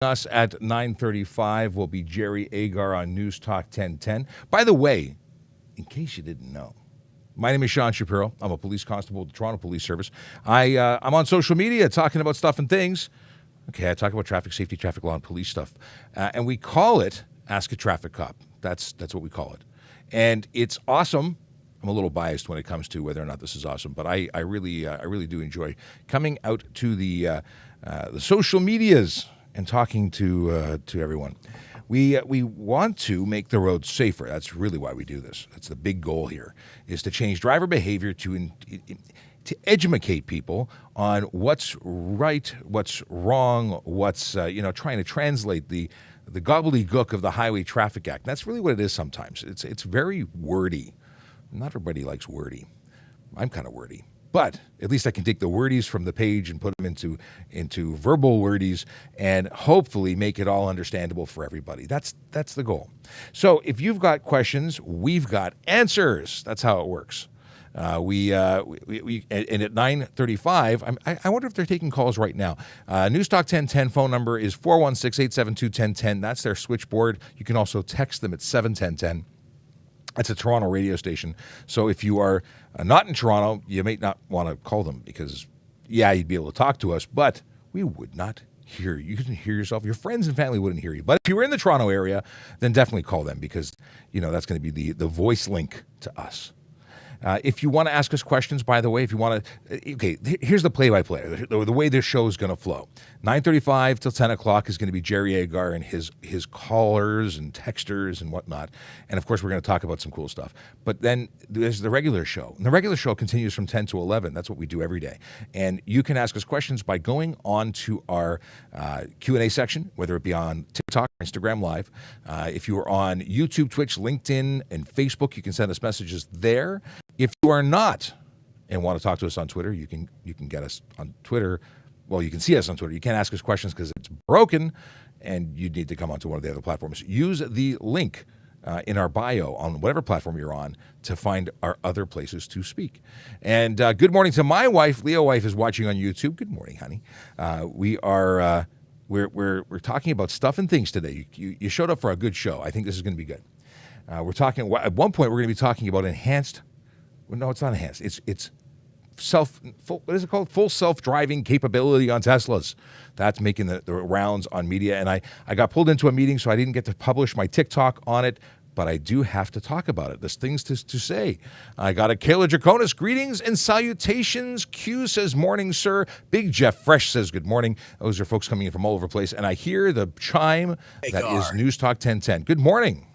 Us at 9:35 will be Jerry Agar on News Talk 1010. By the way, in case you didn't know, my name is Sean Shapiro. I'm a police constable with the Toronto Police Service. I'm on social media talking about stuff and things. Okay, I talk about traffic safety, traffic law, and police stuff. And we call it Ask a Traffic Cop. That's what we call it. And it's awesome. I'm a little biased when it comes to whether or not this is awesome, but I really do enjoy coming out to the social medias and talking to everyone. We want to make the roads safer. That's really why we do this. That's the big goal here, is to change driver behavior to educate people on what's right, what's wrong, what's trying to translate the gobbledygook of the Highway Traffic Act. That's really what it is sometimes. It's very wordy. Not everybody likes wordy. I'm kind of wordy. But at least I can take the wordies from the page and put them into verbal wordies and hopefully make it all understandable for everybody. That's the goal. So if you've got questions, we've got answers. That's how it works. And at 9:35, I wonder if they're taking calls right now. News Talk 1010 phone number is 416-872-1010. That's their switchboard. You can also text them at 71010. That's a Toronto radio station. So if you are not in Toronto, you may not want to call them because, you'd be able to talk to us, but we would not hear you. You couldn't hear yourself. Your friends and family wouldn't hear you. But if you were in the Toronto area, then definitely call them because, that's going to be the voice link to us. If you want to ask us questions, by the way, if you want to, here's the play-by-play, the way this show is going to flow. 9:35 till 10 o'clock is going to be Jerry Agar and his callers and texters and whatnot. And, of course, we're going to talk about some cool stuff. But then there's the regular show. And the regular show continues from 10 to 11. That's what we do every day. And you can ask us questions by going on to our Q&A section, whether it be on TikTok or Instagram Live. If you are on YouTube, Twitch, LinkedIn, and Facebook, you can send us messages there. If you are not and want to talk to us on Twitter, you can get us on Twitter. Well, you can see us on Twitter. You can't ask us questions because it's broken, and you need to come onto one of the other platforms. Use the link in our bio on whatever platform you're on to find our other places to speak. And good morning to my wife. Leo's wife is watching on YouTube. Good morning, honey. We're talking about stuff and things today. You showed up for a good show. I think this is going to be good. We're talking at one point. We're going to be talking about enhanced. Well, no, it's not enhanced. It's what is it called? Full self-driving capability on Teslas. That's making the rounds on media. And I got pulled into a meeting, so I didn't get to publish my TikTok on it, but I do have to talk about it. There's things to say. I got a Kayla Draconis. Greetings and salutations. Q says, morning, sir. Big Jeff Fresh says, good morning. Those are folks coming in from all over the place. And I hear the chime that is News Talk 1010. Good morning.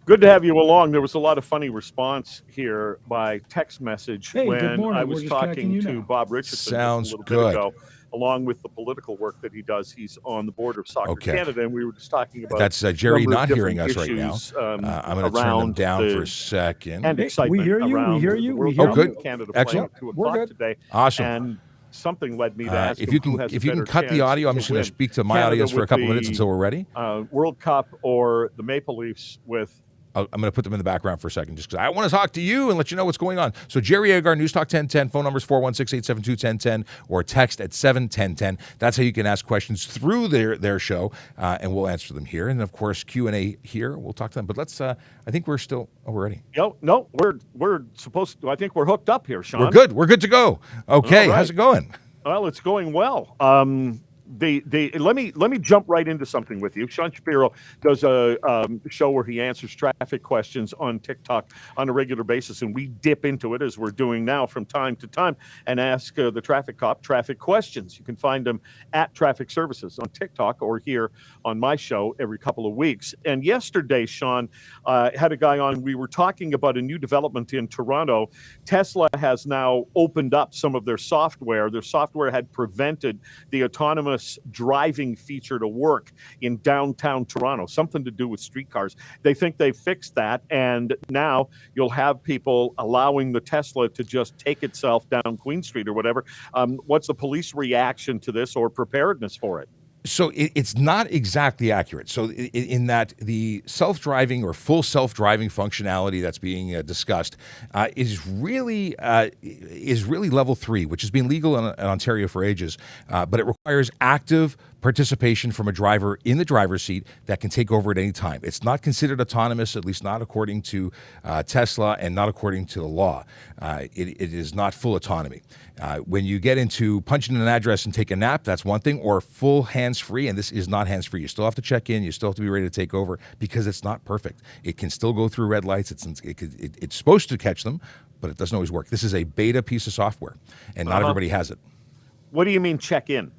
Good to have you along. There was a lot of funny response here by text message when I was talking to Bob Richardson Sounds a little good. bit ago, along with the political work that he does. He's on the board of Soccer Canada, and we were just talking about that's Jerry not hearing us right now. I'm going to turn them down for a second. And excitement we hear you. around We hear you. World We hear Cup you. in Canada Excellent. playing at 2 We're o'clock good. today. Awesome. And something led me to ask if you can cut the audio, I'm just going to speak to my audience for a couple minutes until we're ready. World Cup or the Maple Leafs with. I'm going to put them in the background for a second just because I want to talk to you and let you know what's going on. So Jerry Agar, News Talk 1010, phone number is 416-872-1010 or text at 71010. That's how you can ask questions through their show, and we'll answer them here. And, of course, Q&A here. We'll talk to them. But let's I think we're still – we're ready. No, we're supposed to – I think we're hooked up here, Sean. We're good. We're good to go. Okay, right. How's it going? Well, it's going well. Let me jump right into something with you. Sean Shapiro does a show where he answers traffic questions on TikTok on a regular basis, and we dip into it as we're doing now from time to time and ask the traffic cop traffic questions. You can find them at Traffic Services on TikTok or here on my show every couple of weeks. And yesterday, Sean had a guy on. We were talking about a new development in Toronto. Tesla has now opened up some of their software. Their software had prevented the autonomous driving feature to work in downtown Toronto, something to do with streetcars. They think they fixed that, and now you'll have people allowing the Tesla to just take itself down Queen Street or whatever. What's the police reaction to this or preparedness for it? So it's not exactly accurate. So in that the self-driving or full self-driving functionality that's being discussed is really level 3, which has been legal in Ontario for ages, but it requires active participation from a driver in the driver's seat that can take over at any time. It's not considered autonomous, at least not according to Tesla and not according to the law. It is not full autonomy. When you get into punching in an address and take a nap, that's one thing, or full hands-free, and this is not hands-free. You still have to check in. You still have to be ready to take over because it's not perfect. It can still go through red lights. It's supposed to catch them, but it doesn't always work. This is a beta piece of software, and not everybody has it. What do you mean check in?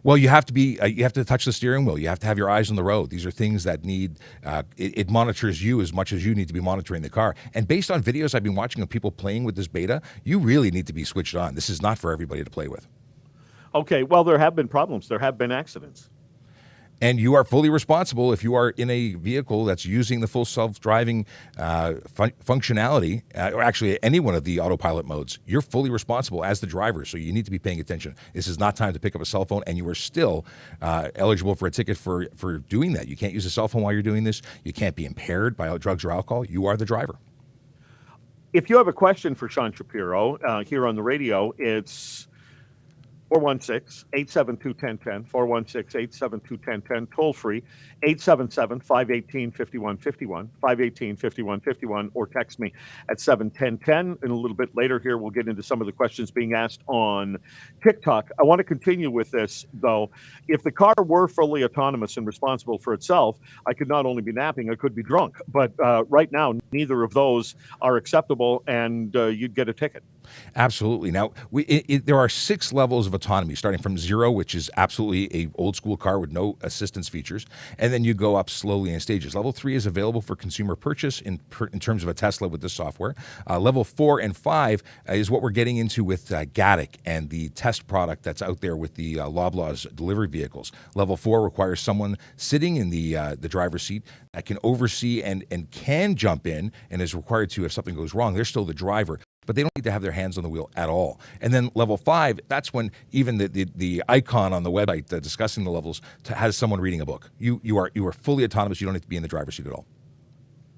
Well, you have to be. You have to touch the steering wheel. You have to have your eyes on the road. These are things that need. It monitors you as much as you need to be monitoring the car. And based on videos I've been watching of people playing with this beta, you really need to be switched on. This is not for everybody to play with. Okay. Well, there have been problems. There have been accidents. And you are fully responsible if you are in a vehicle that's using the full self-driving functionality, or actually any one of the autopilot modes. You're fully responsible as the driver, so you need to be paying attention. This is not time to pick up a cell phone, and you are still eligible for a ticket for doing that. You can't use a cell phone while you're doing this. You can't be impaired by drugs or alcohol. You are the driver. If you have a question for Sean Shapiro here on the radio, it's 416-872-1010, 416-872-1010, toll free, 877-518-5151, 518-5151, or text me at 71010. And a little bit later here, we'll get into some of the questions being asked on TikTok. I want to continue with this, though. If the car were fully autonomous and responsible for itself, I could not only be napping, I could be drunk. But right now, neither of those are acceptable, and you'd get a ticket. Absolutely. Now, there are 6 levels of autonomy, starting from 0, which is absolutely a old school car with no assistance features, and then you go up slowly in stages. Level 3 is available for consumer purchase in terms of a Tesla with this software. Level 4 and 5 is what we're getting into with Gatik and the test product that's out there with the Loblaws delivery vehicles. Level 4 requires someone sitting in the driver's seat that can oversee and can jump in and is required to if something goes wrong. They're still the driver, but they don't need to have their hands on the wheel at all. And then level 5, that's when even the icon on the website discussing the levels has someone reading a book. You are fully autonomous. You don't need to be in the driver's seat at all.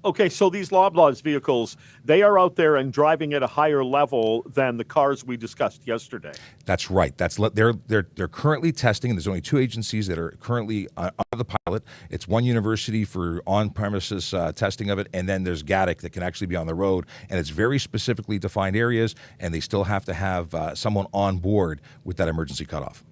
Okay, so these Loblaws vehicles, they are out there and driving at a higher level than the cars we discussed yesterday. That's right. They're currently testing, and there's only 2 agencies that are currently on the pilot. It's one university for on-premises testing of it, and then there's Gatik that can actually be on the road, and it's very specifically defined areas, and they still have to have someone on board with that emergency cutoff.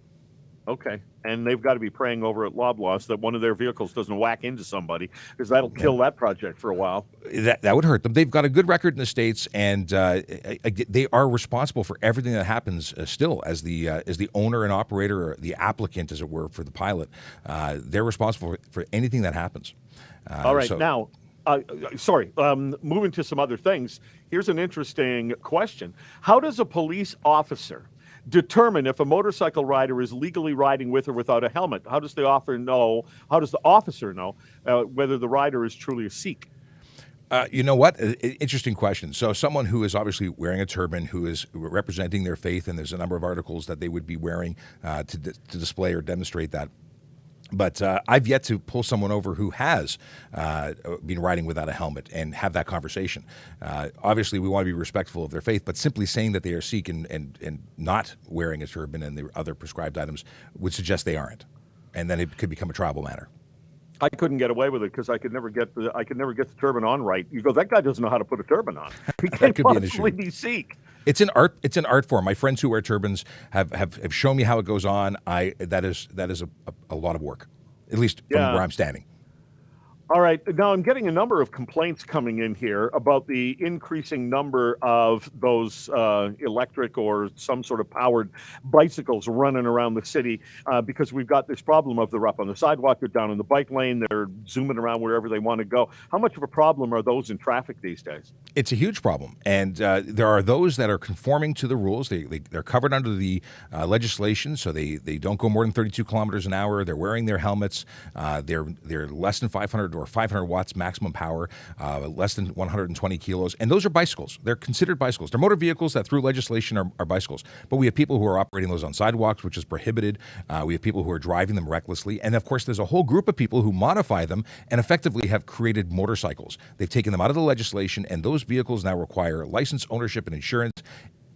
Okay, and they've got to be praying over at Loblaws that one of their vehicles doesn't whack into somebody, because that'll kill that project for a while. That would hurt them. They've got a good record in the States, and they are responsible for everything that happens still as the owner and operator, or the applicant, as it were, for the pilot. They're responsible for anything that happens. All right, now, moving to some other things, here's an interesting question. How does a police officer determine if a motorcycle rider is legally riding with or without a helmet? How does the officer know whether the rider is truly a Sikh? You know what? Interesting question. So someone who is obviously wearing a turban, who is representing their faith, and there's a number of articles that they would be wearing to display or demonstrate that. But I've yet to pull someone over who has been riding without a helmet and have that conversation. Obviously, we want to be respectful of their faith, but simply saying that they are Sikh and not wearing a turban and the other prescribed items would suggest they aren't. And then it could become a tribal matter. I couldn't get away with it because I could never get the turban on right. You go, that guy doesn't know how to put a turban on. He can't possibly be Sikh. It's an art form. My friends who wear turbans have shown me how it goes on. That is a lot of work, at least from where I'm standing. All right. Now I'm getting a number of complaints coming in here about the increasing number of those electric or some sort of powered bicycles running around the city because we've got this problem of they're up on the sidewalk, they're down in the bike lane, they're zooming around wherever they want to go. How much of a problem are those in traffic these days? It's a huge problem. And there are those that are conforming to the rules. They're covered under the legislation, so they don't go more than 32 kilometers an hour. They're wearing their helmets. They're less than 500 or 500 watts maximum power, less than 120 kilos. And those are bicycles. They're considered bicycles. They're motor vehicles that through legislation are bicycles. But we have people who are operating those on sidewalks, which is prohibited. We have people who are driving them recklessly. And of course, there's a whole group of people who modify them and effectively have created motorcycles. They've taken them out of the legislation, and those vehicles now require license, ownership, and insurance,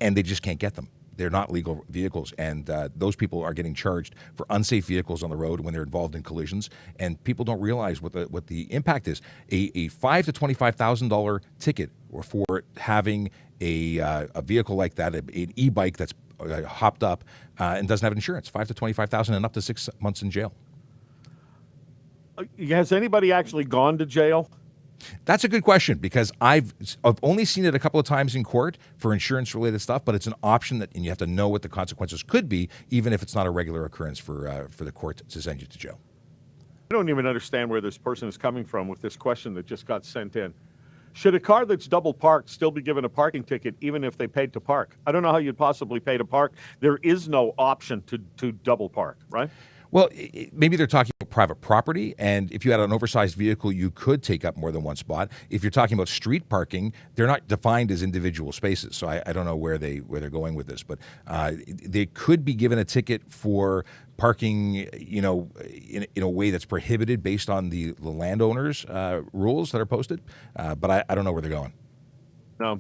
and they just can't get them. they're not legal vehicles, and those people are getting charged for unsafe vehicles on the road when they're involved in collisions, and people don't realize what the impact is. A $5,000 to $25,000 ticket for having a vehicle like that, an e-bike that's hopped up and doesn't have insurance, $5,000 to $25,000 and up to 6 months in jail. Has anybody actually gone to jail? That's a good question, because I've only seen it a couple of times in court for insurance-related stuff, but it's an option and you have to know what the consequences could be, even if it's not a regular occurrence for the court to send you to jail. I don't even understand where this person is coming from with this question that just got sent in. Should a car that's double parked still be given a parking ticket even if they paid to park? I don't know how you'd possibly pay to park. There is no option to double park, right? Well, maybe they're talking about private property, and if you had an oversized vehicle, you could take up more than one spot. If you're talking about street parking, they're not defined as individual spaces, so I don't know where they're going with this, but they could be given a ticket for parking, in a way that's prohibited based on the landowners' rules that are posted, but I don't know where they're going. No.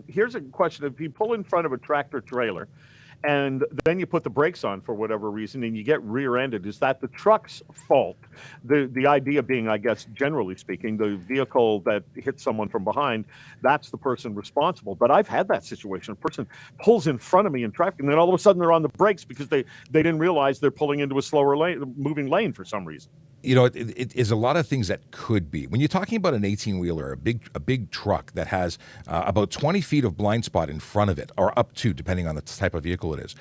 Here's a question: if you pull in front of a tractor trailer, and then you put the brakes on for whatever reason and you get rear-ended, is that the truck's fault? The idea being, I guess, generally speaking, the vehicle that hits someone from behind, that's the person responsible. But I've had that situation. A person pulls in front of me in traffic, and then all of a sudden they're on the brakes because they didn't realize they're pulling into a slower moving lane for some reason. It is a lot of things that could be. When you're talking about an 18-wheeler, a big truck that has about 20 feet of blind spot in front of it, or up to, depending on the type of vehicle it is,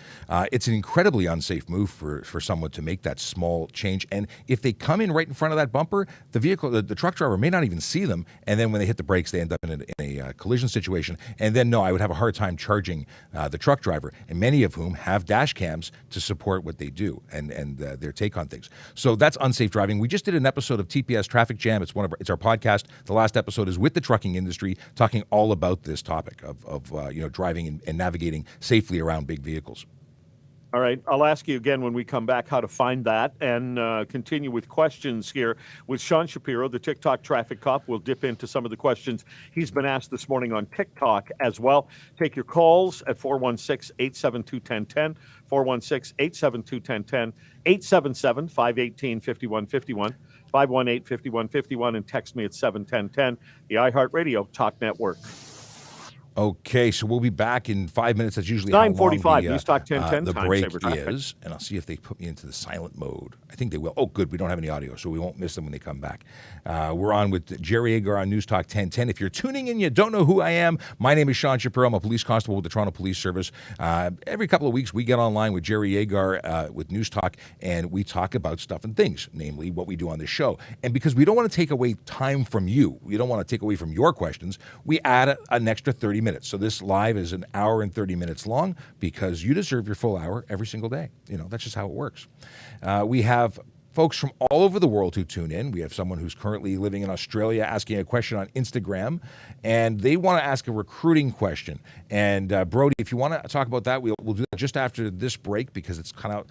it's an incredibly unsafe move for someone to make that small change. And if they come in right in front of that bumper, the truck driver may not even see them, and then when they hit the brakes, they end up in a collision situation. And then, no, I would have a hard time charging the truck driver, and many of whom have dash cams to support what they do and their take on things. So that's unsafe driving. We just did an episode of TPS Traffic Jam. It's our podcast. The last episode is with the trucking industry, talking all about this topic of driving and navigating safely around big vehicles. All right. I'll ask you again when we come back how to find that, and continue with questions here with Sean Shapiro, the TikTok traffic cop. We'll dip into some of the questions he's been asked this morning on TikTok as well. Take your calls at 416-872-1010, 416-872-1010, 877-518-5151, 518-5151, and text me at 71010, the iHeartRadio Talk Network. Okay, so we'll be back in 5 minutes. That's usually 9:45. News Talk 1010. The break is, and I'll see if they put me into the silent mode. I think they will. Oh, good. We don't have any audio, so we won't miss them when they come back. We're on with Jerry Agar on News Talk 1010. If you're tuning in, you don't know who I am. My name is Sean Shapiro. I'm a police constable with the Toronto Police Service. Every couple of weeks, we get online with Jerry Agar with News Talk, and we talk about stuff and things, namely what we do on this show. And because we don't want to take away time from you, we don't want to take away from your questions, we add an extra 30 minutes. So this live is an hour and 30 minutes long because you deserve your full hour every single day. That's just how it works. We have folks from all over the world who tune in. We have someone who's currently living in Australia asking a question on Instagram, and they want to ask a recruiting question. And Brody, if you want to talk about that, we'll do that just after this break, because it's kind of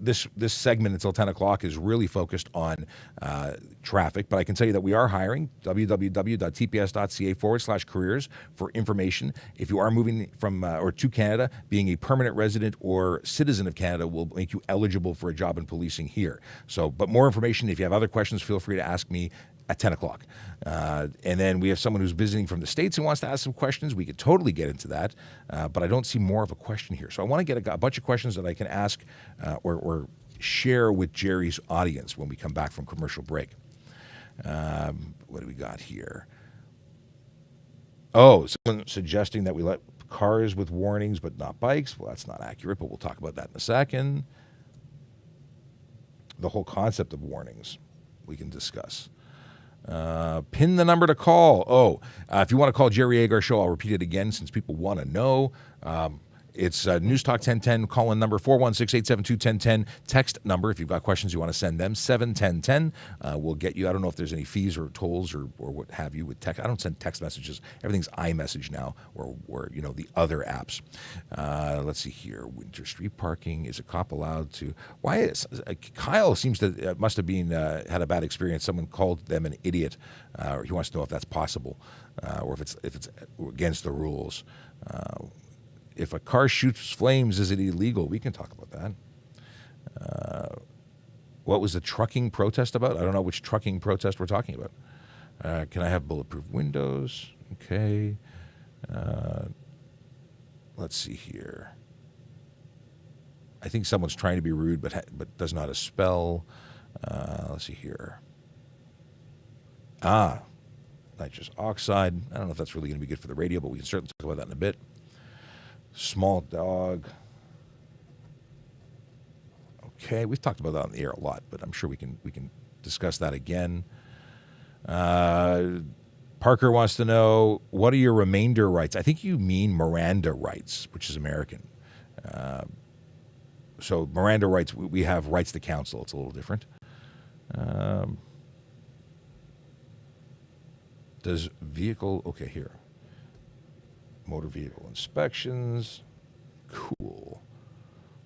this segment until 10 o'clock is really focused on traffic. But I can tell you that we are hiring, www.tps.ca/careers for information. If you are moving from or to Canada, being a permanent resident or citizen of Canada will make you eligible for a job in policing here. So, but more information, if you have other questions, feel free to ask me at 10 o'clock. And then we have someone who's visiting from the States and wants to ask some questions. We could totally get into that, but I don't see more of a question here. So I want to get a bunch of questions that I can ask or share with Jerry's audience when we come back from commercial break. What do we got here? Oh, someone suggesting that we let cars with warnings but not bikes. Well, that's not accurate, but we'll talk about that in a second. The whole concept of warnings we can discuss. Pin the number to call. If you want to call Jerry Agar Show, I'll repeat it again since people want to know. It's News Talk 1010, call-in number 416-872-1010, text number if you've got questions you want to send them, 71010. We'll get you. I don't know if there's any fees or tolls or what have you with text. I don't send text messages. Everything's iMessage now or the other apps. Let's see here. Winter street parking. Is a cop allowed to? Why is Kyle seems to must have been had a bad experience. Someone called them an idiot. He wants to know if that's possible or if it's against the rules. If a car shoots flames, is it illegal? We can talk about that. What was the trucking protest about? I don't know which trucking protest we're talking about. Can I have bulletproof windows? Okay. Let's see here. I think someone's trying to be rude, but doesn't know how to spell. Let's see here. Nitrous oxide. I don't know if that's really going to be good for the radio, but we can certainly talk about that in a bit. Small dog. Okay, we've talked about that on the air a lot, but I'm sure we can discuss that again. Parker wants to know, what are your remainder rights? I think you mean Miranda rights, which is American. So Miranda rights, we have rights to counsel. It's a little different. Does vehicle, okay, here. Motor vehicle inspections. Cool.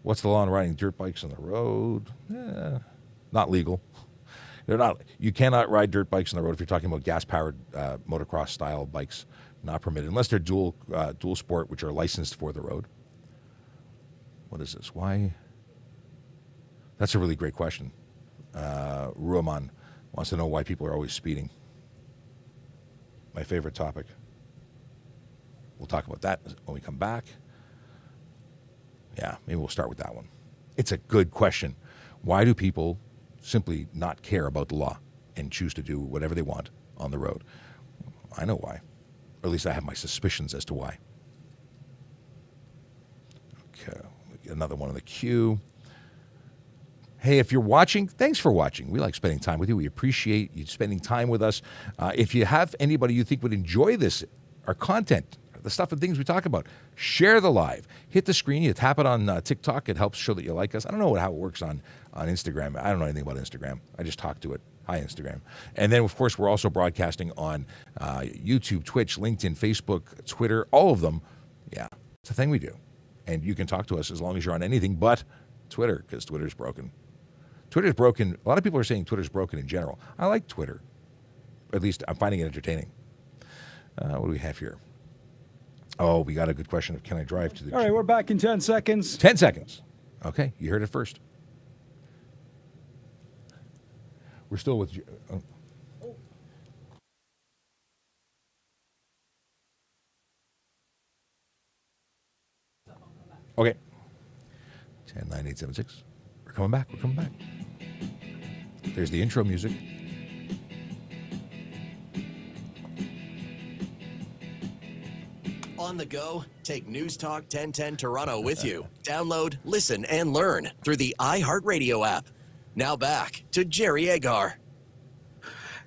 What's the law on riding dirt bikes on the road? Not legal. They're not. You cannot ride dirt bikes on the road if you're talking about gas-powered motocross style bikes. Not permitted unless they're dual sport, which are licensed for the road. What is this? Why? That's a really great question. Ruaman wants to know why people are always speeding. My favorite topic. We'll talk about that when we come back. Yeah, maybe we'll start with that one. It's a good question. Why do people simply not care about the law and choose to do whatever they want on the road? I know why. Or at least I have my suspicions as to why. Okay, another one in the queue. Hey, if you're watching, thanks for watching. We like spending time with you. We appreciate you spending time with us. If you have anybody you think would enjoy this, our content, the stuff and things we talk about, share the live. Hit the screen. You tap it on TikTok. It helps show that you like us. I don't know how it works on Instagram. I don't know anything about Instagram. I just talk to it. Hi, Instagram. And then, of course, we're also broadcasting on YouTube, Twitch, LinkedIn, Facebook, Twitter, all of them. Yeah, it's a thing we do. And you can talk to us as long as you're on anything but Twitter, because Twitter's broken. Twitter's broken. A lot of people are saying Twitter's broken in general. I like Twitter. At least I'm finding it entertaining. What do we have here? Oh, we got a good question of can I drive to the... All right, we're back in 10 seconds. 10 seconds. Okay, you heard it first. We're still with... Okay. 10, 9, 8, 7, 6. We're coming back. We're coming back. There's the intro music. On the go, take News Talk 1010 Toronto with you. Download, listen, and learn through the iHeartRadio app. Now back to Jerry Agar.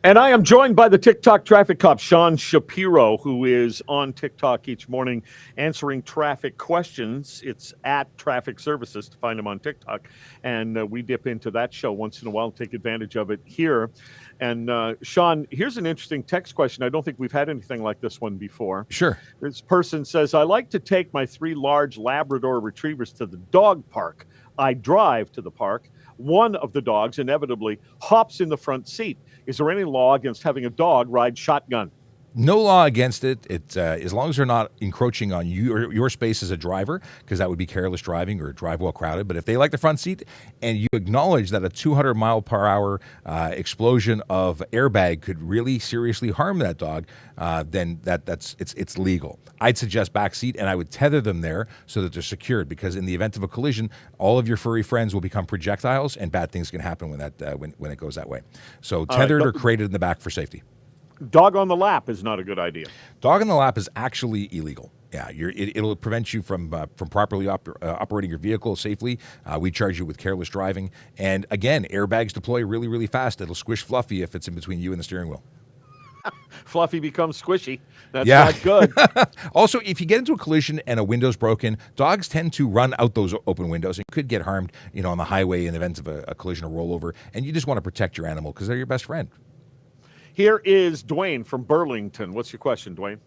And I am joined by the TikTok traffic cop, Sean Shapiro, who is on TikTok each morning answering traffic questions. It's at Traffic Services to find him on TikTok. And we dip into that show once in a while and take advantage of it here. And Sean, here's an interesting text question. I don't think we've had anything like this one before. Sure. This person says, I like to take my 3 large Labrador retrievers to the dog park. I drive to the park. One of the dogs inevitably hops in the front seat. Is there any law against having a dog ride shotgun? No law against it. It's as long as they're not encroaching on your space as a driver, because that would be careless driving or drive while crowded. But if they like the front seat and you acknowledge that a 200 mile per hour explosion of airbag could really seriously harm that dog, then it's legal. I'd suggest back seat, and I would tether them there so that they're secured, because in the event of a collision, all of your furry friends will become projectiles, and bad things can happen when it goes that way. So tethered or crated in the back for safety. Dog on the lap is not a good idea. Dog on the lap is actually illegal. Yeah, it'll prevent you from properly operating your vehicle safely. We charge you with careless driving. And again, airbags deploy really, really fast. It'll squish Fluffy if it's in between you and the steering wheel. Fluffy becomes squishy. That's not good. Also, if you get into a collision and a window's broken, dogs tend to run out those open windows and could get harmed, on the highway in the event of a collision or rollover. And you just want to protect your animal because they're your best friend. Here is Dwayne from Burlington. What's your question, Dwayne?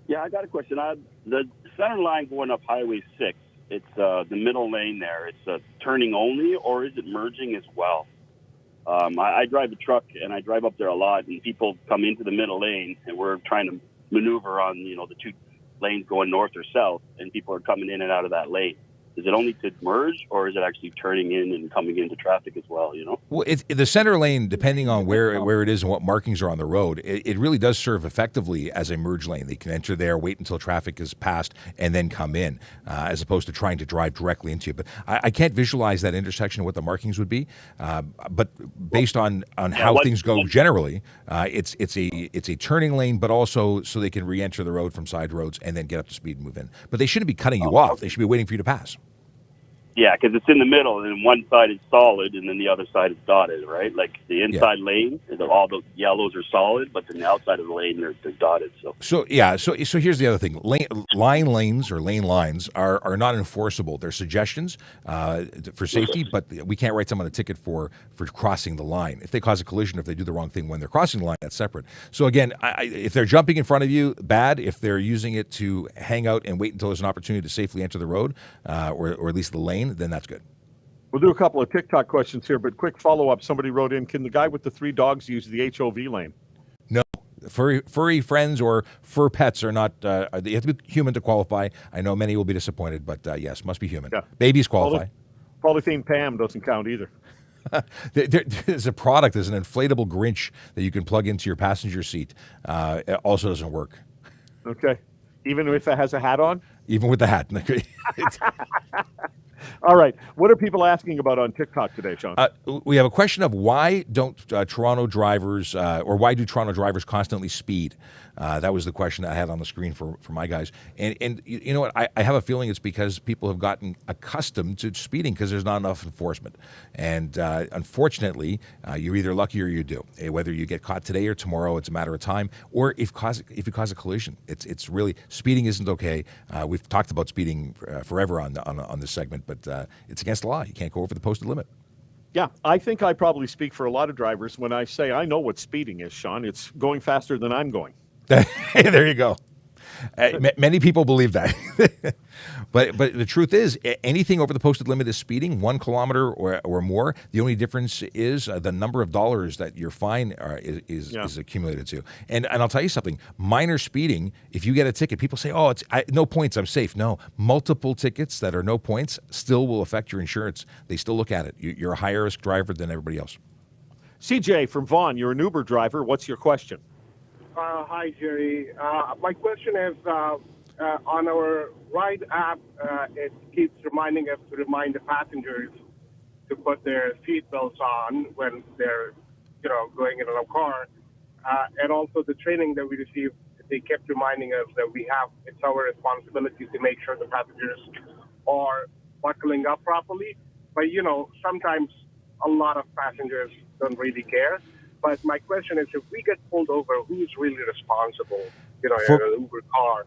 Yeah, I got a question. The center line going up Highway 6, it's the middle lane there. It's turning only, or is it merging as well? I drive a truck, and I drive up there a lot, and people come into the middle lane, and we're trying to maneuver on, the lanes going north or south, and people are coming in and out of that lane. Is it only to merge, or is it actually turning in and coming into traffic as well, you know? Well, the center lane, depending on where it is and what markings are on the road, it really does serve effectively as a merge lane. They can enter there, wait until traffic is passed, and then come in, as opposed to trying to drive directly into you. But I can't visualize that intersection and what the markings would be. But based on how things go generally, it's a turning lane, but also so they can re-enter the road from side roads and then get up to speed and move in. But they shouldn't be cutting you off. They should be waiting for you to pass. Yeah, because it's in the middle, and one side is solid, and then the other side is dotted, right? Like the inside lane, all the yellows are solid, but then the outside of the lane, they're dotted. So here's the other thing: line lanes or lane lines are not enforceable. They're suggestions for safety, but we can't write someone a ticket for crossing the line. If they cause a collision, if they do the wrong thing when they're crossing the line, that's separate. So again, if they're jumping in front of you, bad. If they're using it to hang out and wait until there's an opportunity to safely enter the road, or at least the lane, then that's good. We'll do a couple of TikTok questions here, but quick follow-up. Somebody wrote in, can the guy with the 3 dogs use the HOV lane? No. Furry friends or fur pets are not, you have to be human to qualify. I know many will be disappointed, but yes, must be human. Yeah. Babies qualify. Polythene Pam doesn't count either. There's a product, there's an inflatable Grinch that you can plug into your passenger seat. It also doesn't work. Okay. Even if it has a hat on? Even with the hat. All right. What are people asking about on TikTok today, Sean? We have a question of why don't Toronto drivers, or why do Toronto drivers constantly speed? That was the question I had on the screen for my guys. And you know what? I have a feeling it's because people have gotten accustomed to speeding because there's not enough enforcement. And unfortunately, you're either lucky or you do. Whether you get caught today or tomorrow, it's a matter of time. Or if you cause a collision, it's really, speeding isn't okay. We've talked about speeding forever on this segment, but it's against the law. You can't go over the posted limit. Yeah, I think I probably speak for a lot of drivers when I say I know what speeding is, Sean. It's going faster than I'm going. There you go. Many people believe that. But the truth is, anything over the posted limit is speeding, 1 kilometer or more. The only difference is the number of dollars that your fine is accumulated to. And I'll tell you something, minor speeding, if you get a ticket, people say, oh, it's no points, I'm safe. No, multiple tickets that are no points still will affect your insurance. They still look at it. You're a higher risk driver than everybody else. CJ from Vaughan, you're an Uber driver. What's your question? Hi, Jerry. My question is, on our ride app, it keeps reminding us to remind the passengers to put their seatbelts on when they're, going in a car. And also the training that we received, they kept reminding us that it's our responsibility to make sure the passengers are buckling up properly. But, sometimes a lot of passengers don't really care. But my question is, if we get pulled over, who's really responsible, in an Uber car?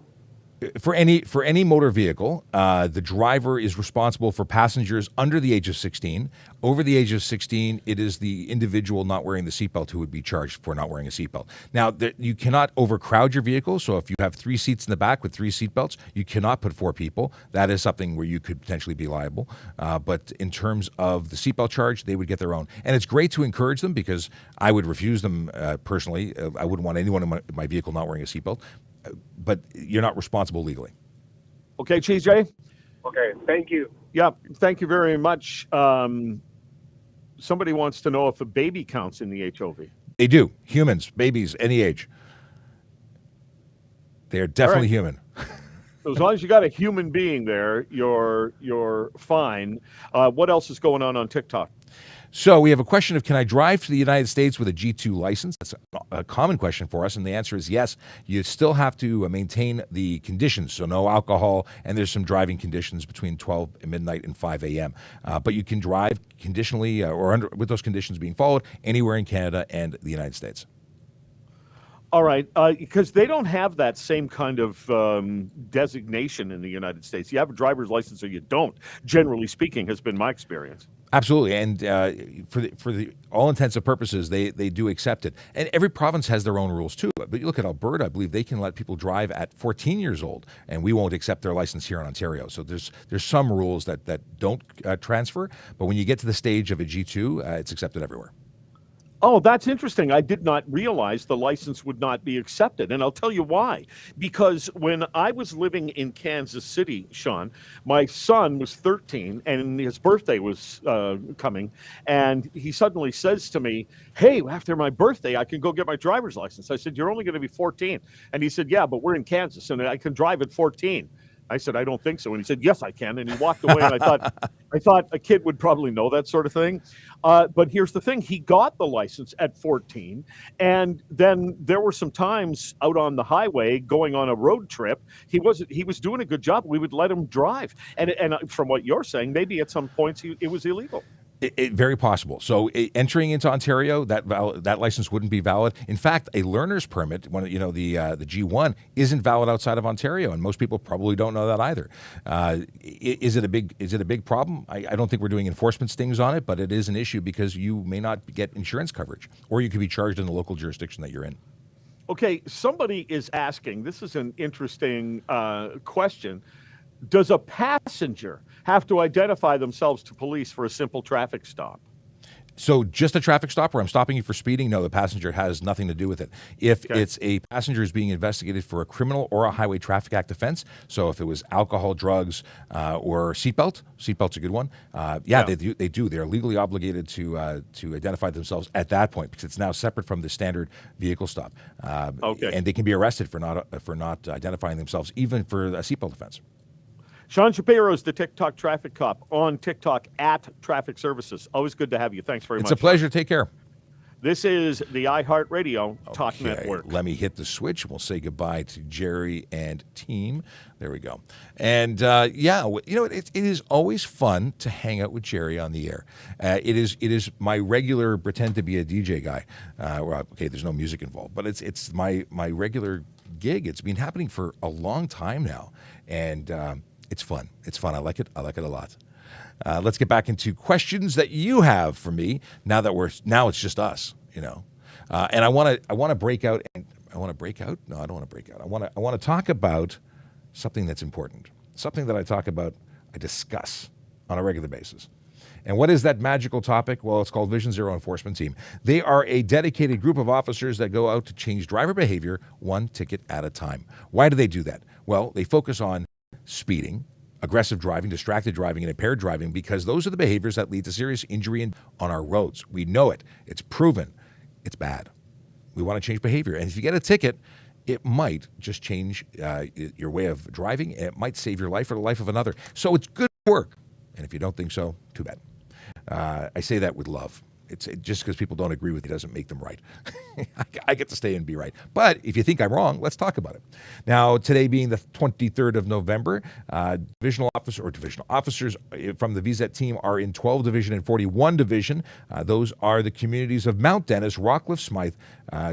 For any motor vehicle, the driver is responsible for passengers under the age of 16. Over the age of 16, it is the individual not wearing the seatbelt who would be charged for not wearing a seatbelt. Now, you cannot overcrowd your vehicle, so if you have 3 seats in the back with 3 seatbelts, you cannot put 4 people. That is something where you could potentially be liable. But in terms of the seatbelt charge, they would get their own. And it's great to encourage them because I would refuse them personally. I wouldn't want anyone in my vehicle not wearing a seatbelt. But you're not responsible legally. Okay, TJ? Okay, thank you. Yeah, thank you very much. Somebody wants to know if a baby counts in the HOV. They do. Humans, babies, any age. They are definitely human. So as long as you got a human being there, you're fine. What else is going on TikTok? So we have a question of, can I drive to the United States with a G2 license? That's a common question for us, and the answer is yes. You still have to maintain the conditions, so no alcohol, and there's some driving conditions between 12 and midnight and 5 a.m. But you can drive conditionally, with those conditions being followed, anywhere in Canada and the United States. All right, because they don't have that same kind of designation in the United States. You have a driver's license or you don't, generally speaking, has been my experience. Absolutely, and for the all intents and purposes, they do accept it. And every province has their own rules too. But you look at Alberta, I believe they can let people drive at 14 years old, and we won't accept their license here in Ontario. So there's some rules that don't transfer, but when you get to the stage of a G2, it's accepted everywhere. Oh, that's interesting. I did not realize the license would not be accepted. And I'll tell you why. Because when I was living in Kansas City, Sean, my son was 13 and his birthday was coming. And he suddenly says to me, hey, after my birthday, I can go get my driver's license. I said, you're only going to be 14. And he said, yeah, but we're in Kansas and I can drive at 14. I said, I don't think so. And he said, yes, I can. And he walked away. And I thought a kid would probably know that sort of thing. But here's the thing. He got the license at 14. And then there were some times out on the highway going on a road trip. He was doing a good job. We would let him drive. And from what you're saying, maybe at some points it was illegal. Very possible. So entering into Ontario, that license wouldn't be valid. In fact, a learner's permit, the G1, isn't valid outside of Ontario, and most people probably don't know that either. Is it a big problem? I don't think we're doing enforcement stings on it, but it is an issue because you may not get insurance coverage, or you could be charged in the local jurisdiction that you're in. Okay, somebody is asking. This is an interesting question. Does a passenger have to identify themselves to police for a simple traffic stop? So just a traffic stop where I'm stopping you for speeding? No, the passenger has nothing to do with it. If it's a passenger who's being investigated for a criminal or a Highway Traffic Act offense, so if it was alcohol, drugs, or seatbelt's a good one. They do. They're legally obligated to identify themselves at that point because it's now separate from the standard vehicle stop. And they can be arrested for not identifying themselves, even for a seatbelt offense. Sean Shapiro is the TikTok traffic cop on TikTok at Traffic Services. Always good to have you. Thanks very much. It's a pleasure. Take care. This is the iHeartRadio Talk Network. Let me hit the switch. We'll say goodbye to Jerry and team. There we go. And it is always fun to hang out with Jerry on the air. It is my regular pretend to be a DJ guy. There's no music involved, but it's my regular gig. It's been happening for a long time now, and it's fun. It's fun. I like it. I like it a lot. Let's get back into questions that you have for me. Now it's just us, And I want to break out. And I want to break out. No, I don't want to break out. I want to talk about something that's important. Something that I discuss on a regular basis. And what is that magical topic? Well, it's called Vision Zero Enforcement Team. They are a dedicated group of officers that go out to change driver behavior one ticket at a time. Why do they do that? Well, they focus on speeding, aggressive driving, distracted driving, and impaired driving because those are the behaviors that lead to serious injury on our roads. We know it. It's proven. It's bad. We want to change behavior. And if you get a ticket, it might just change your way of driving. It might save your life or the life of another. So it's good work. And if you don't think so, too bad. I say that with love. It's just because people don't agree with it doesn't make them right. I get to stay and be right. But if you think I'm wrong, let's talk about it. Now, today being the 23rd of November, divisional officers from the VZET team are in 12 Division and 41 Division. Those are the communities of Mount Dennis, Rockcliffe, Smythe,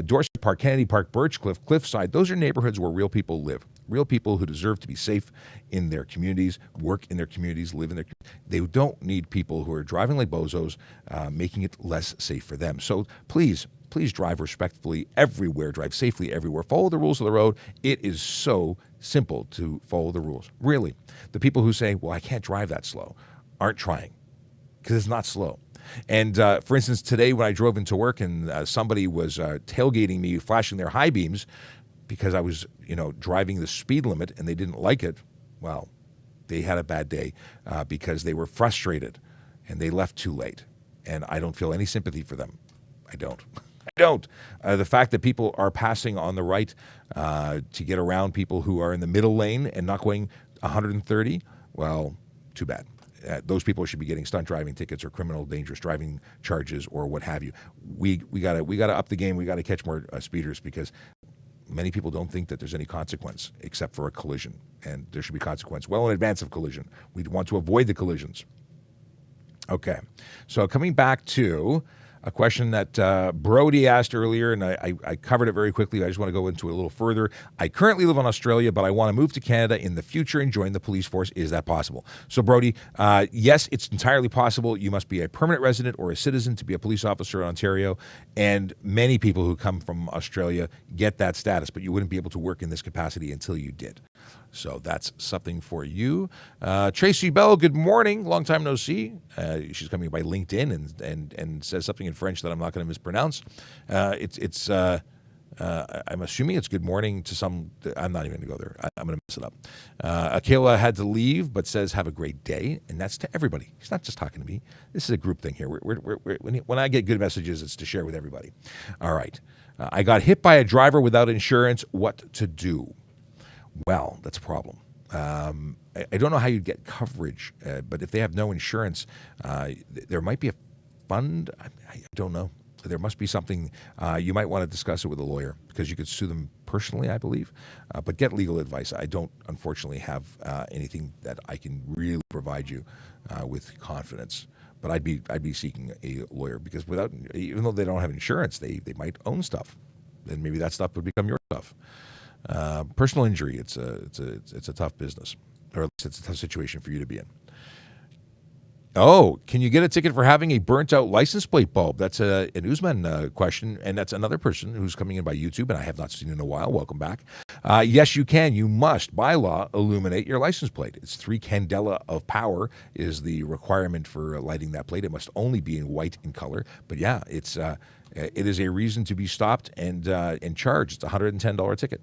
Dorset Park, Kennedy Park, Birchcliff, Cliffside. Those are neighborhoods where real people live. Real people who deserve to be safe in their communities, work in their communities, live in their communities. They don't need people who are driving like bozos, making it less safe for them. So please drive respectfully everywhere, drive safely everywhere. Follow the rules of the road. It is so simple to follow the rules. Really. The people who say, well, I can't drive that slow, aren't trying because it's not slow. And for instance, today when I drove into work and somebody was tailgating me, flashing their high beams, because I was, driving the speed limit and they didn't like it, well, they had a bad day because they were frustrated and they left too late. And I don't feel any sympathy for them. I don't. The fact that people are passing on the right to get around people who are in the middle lane and not going 130, well, too bad. Those people should be getting stunt driving tickets or criminal dangerous driving charges or what have you. We gotta up the game. We gotta catch more speeders because many people don't think that there's any consequence except for a collision, and there should be consequence well in advance of collision. We want to avoid the collisions. Okay, so coming back to a question that Brody asked earlier, and I covered it very quickly. I just want to go into it a little further. I currently live in Australia, but I want to move to Canada in the future and join the police force. Is that possible? So, Brody, yes, it's entirely possible. You must be a permanent resident or a citizen to be a police officer in Ontario, and many people who come from Australia get that status, but you wouldn't be able to work in this capacity until you did. So that's something for you. Tracy Bell, good morning. Long time no see. She's coming by LinkedIn and says something in French that I'm not going to mispronounce. I'm assuming it's good morning to some. I'm not even going to go there. I'm going to mess it up. Akela had to leave, but says have a great day, and that's to everybody. He's not just talking to me. This is a group thing here. When I get good messages, it's to share with everybody. All right. I got hit by a driver without insurance. What to do? Well, that's a problem. I don't know how you'd get coverage, but if they have no insurance, there might be a fund. I don't know. There must be something. You might want to discuss it with a lawyer because you could sue them personally, I believe. But get legal advice. I don't, unfortunately, have anything that I can really provide you with confidence. But I'd be seeking a lawyer because even though they don't have insurance, they might own stuff, and maybe that stuff would become your stuff. Personal injury, it's a tough business, or at least it's a tough situation for you to be in. Oh, can you get a ticket for having a burnt-out license plate bulb? That's an Usman question, and that's another person who's coming in by YouTube, and I have not seen in a while. Welcome back. Yes, you can. You must, by law, illuminate your license plate. It's 3 candela of power is the requirement for lighting that plate. It must only be in white in color. But yeah, it is a reason to be stopped and charged. It's a $110 ticket.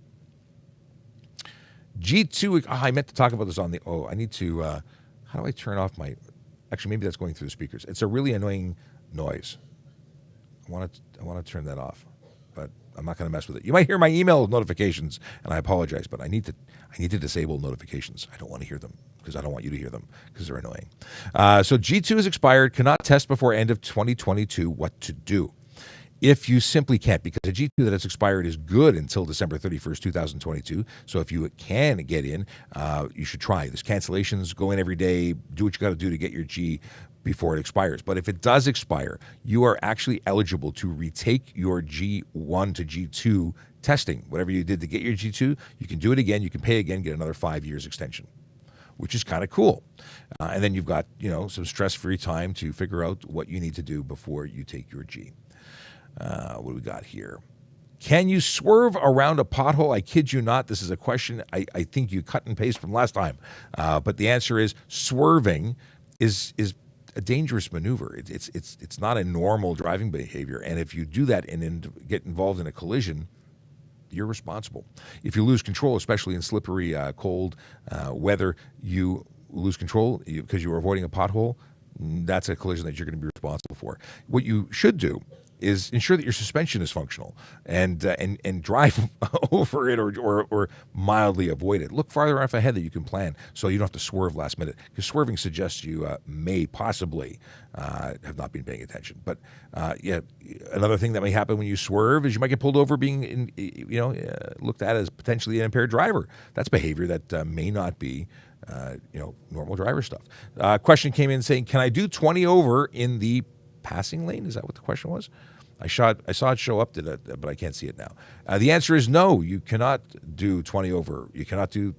G2, I meant to talk about this on the, I need to, how do I turn off my, actually maybe that's going through the speakers. It's a really annoying noise. I want to turn that off, but I'm not going to mess with it. You might hear my email notifications, and I apologize, but I need to disable notifications. I don't want to hear them because I don't want you to hear them because they're annoying. So G2 is expired, cannot test before end of 2022. What to do? If you simply can't, because a G2 that has expired is good until December 31st, 2022. So if you can get in, you should try. There's cancellations, go in every day, do what you got to do to get your G before it expires. But if it does expire, you are actually eligible to retake your G1 to G2 testing. Whatever you did to get your G2, you can do it again, you can pay again, get another 5 years extension, which is kind of cool. And then you've got, some stress-free time to figure out what you need to do before you take your G. What do we got here? Can you swerve around a pothole? I kid you not. This is a question I think you cut and paste from last time. But the answer is swerving is a dangerous maneuver. It's not a normal driving behavior. And if you do that and get involved in a collision, you're responsible. If you lose control, especially in slippery, cold weather, you lose control because you were avoiding a pothole, that's a collision that you're going to be responsible for. What you should do is ensure that your suspension is functional and drive over it or mildly avoid it. Look farther enough ahead that you can plan so you don't have to swerve last minute, because swerving suggests you may possibly have not been paying attention. But another thing that may happen when you swerve is you might get pulled over being looked at as potentially an impaired driver. That's behavior that may not be normal driver stuff. Question came in saying, can I do 20 over in the passing lane? Is that what the question was? I saw it show up, but I can't see it now. The answer is no. You cannot do 20 over. You cannot do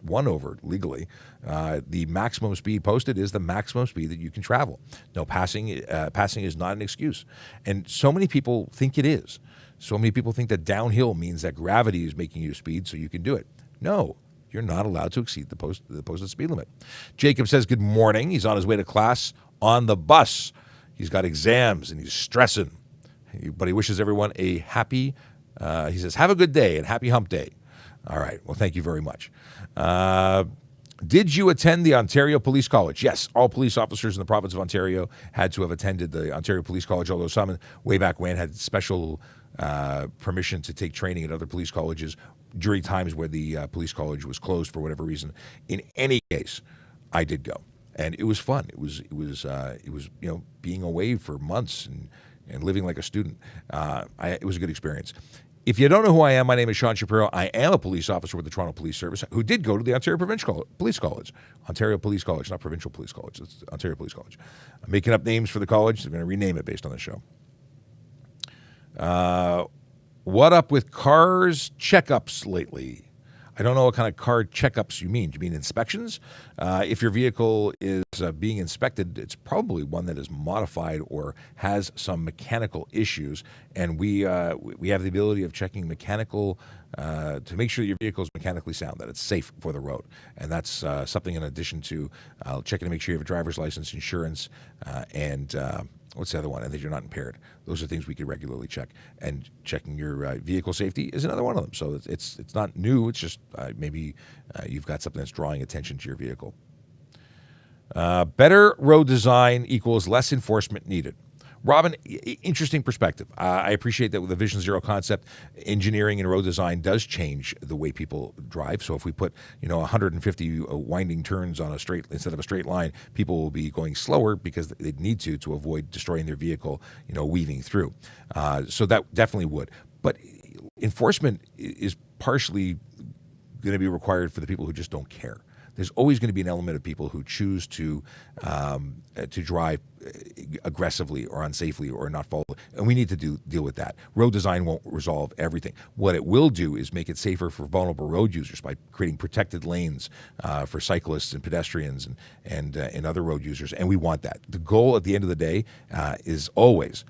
1 over legally. The maximum speed posted is the maximum speed that you can travel. No, passing is not an excuse. And so many people think it is. So many people think that downhill means that gravity is making you speed so you can do it. No. You're not allowed to exceed the posted speed limit. Jacob says, good morning. He's on his way to class on the bus. He's got exams and he's stressing, but he wishes everyone a happy, he says, have a good day and happy hump day. All right. Well, thank you very much. Did you attend the Ontario Police College? Yes. All police officers in the province of Ontario had to have attended the Ontario Police College, although some way back when had special permission to take training at other police colleges during times where the police college was closed for whatever reason. In any case, I did go. And it was fun. It was being away for months and living like a student. It was a good experience. If you don't know who I am, my name is Sean Shapiro. I am a police officer with the Toronto Police Service who did go to the Ontario Provincial Police College. Ontario Police College, not Provincial Police College. It's Ontario Police College. I'm making up names for the college. They're going to rename it based on the show. What up with cars checkups lately? I don't know what kind of car checkups you mean. Do you mean inspections? If your vehicle is being inspected, it's probably one that is modified or has some mechanical issues, and we have the ability of checking mechanical to make sure that your vehicle is mechanically sound, that it's safe for the road, and that's something in addition to checking to make sure you have a driver's license, insurance, and what's the other one? And that you're not impaired. Those are things we could regularly check. And checking your vehicle safety is another one of them. So it's not new. It's just maybe you've got something that's drawing attention to your vehicle. Better road design equals less enforcement needed. Robin, interesting perspective. I appreciate that with the Vision Zero concept, engineering and road design does change the way people drive. So if we put 150 winding turns on a straight instead of a straight line, people will be going slower because they need to avoid destroying their vehicle, weaving through. So that definitely would. But enforcement is partially going to be required for the people who just don't care. There's always going to be an element of people who choose to drive aggressively or unsafely or not follow, and we need to deal with that. Road design won't resolve everything. What it will do is make it safer for vulnerable road users by creating protected lanes for cyclists and pedestrians and other road users, and we want that. The goal at the end of the day is always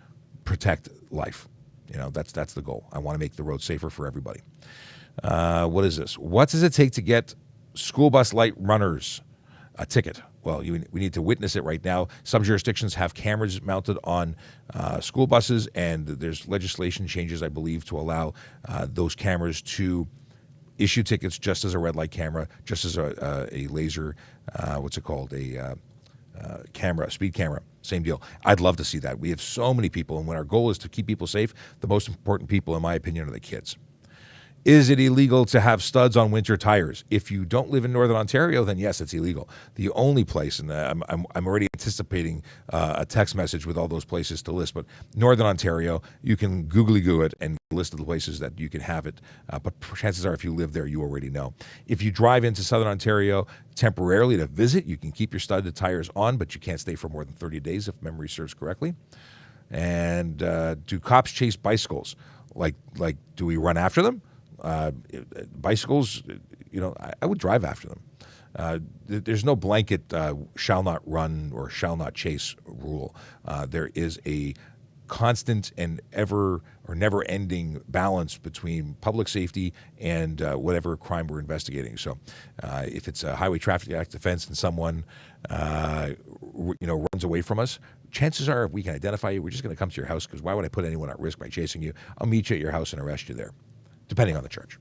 protect life. That's the goal. I want to make the road safer for everybody. What is this? What does it take to get school bus light runners a ticket? Well, we need to witness it right now. Some jurisdictions have cameras mounted on school buses, and there's legislation changes, I believe, to allow those cameras to issue tickets just as a red light camera, just as a laser, camera, speed camera. Same deal. I'd love to see that. We have so many people, and when our goal is to keep people safe, the most important people, in my opinion, are the kids. Is it illegal to have studs on winter tires? If you don't live in Northern Ontario, then yes, it's illegal. The only place, and I'm already anticipating a text message with all those places to list, but Northern Ontario, you can googly-goo it and list of the places that you can have it. But chances are, if you live there, you already know. If you drive into Southern Ontario temporarily to visit, you can keep your studded tires on, but you can't stay for more than 30 days, if memory serves correctly. And do cops chase bicycles? Like, do we run after them? Bicycles, I would drive after them. There's no blanket shall not run or shall not chase rule. There is a constant and never-ending balance between public safety and whatever crime we're investigating. So if it's a Highway Traffic Act offense and someone runs away from us, chances are, if we can identify you, we're just going to come to your house, because why would I put anyone at risk by chasing you? I'll meet you at your house and arrest you there, depending on the charge.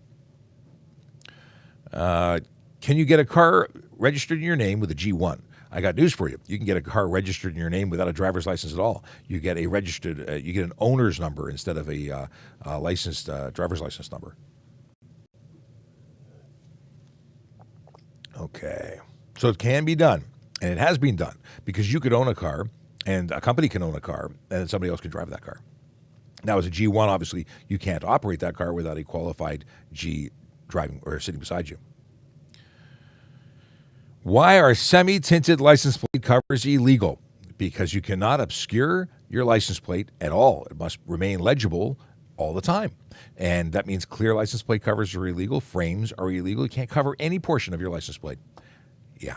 Can you get a car registered in your name with a G1? I got news for you. You can get a car registered in your name without a driver's license at all. You get a registered, you get an owner's number instead of a licensed driver's license number. Okay. So it can be done, and it has been done, because you could own a car, and a company can own a car, and somebody else can drive that car. Now, as a G1, obviously, you can't operate that car without a qualified G driving or sitting beside you. Why are semi-tinted license plate covers illegal? Because you cannot obscure your license plate at all. It must remain legible all the time. And that means clear license plate covers are illegal. Frames are illegal. You can't cover any portion of your license plate. Yeah.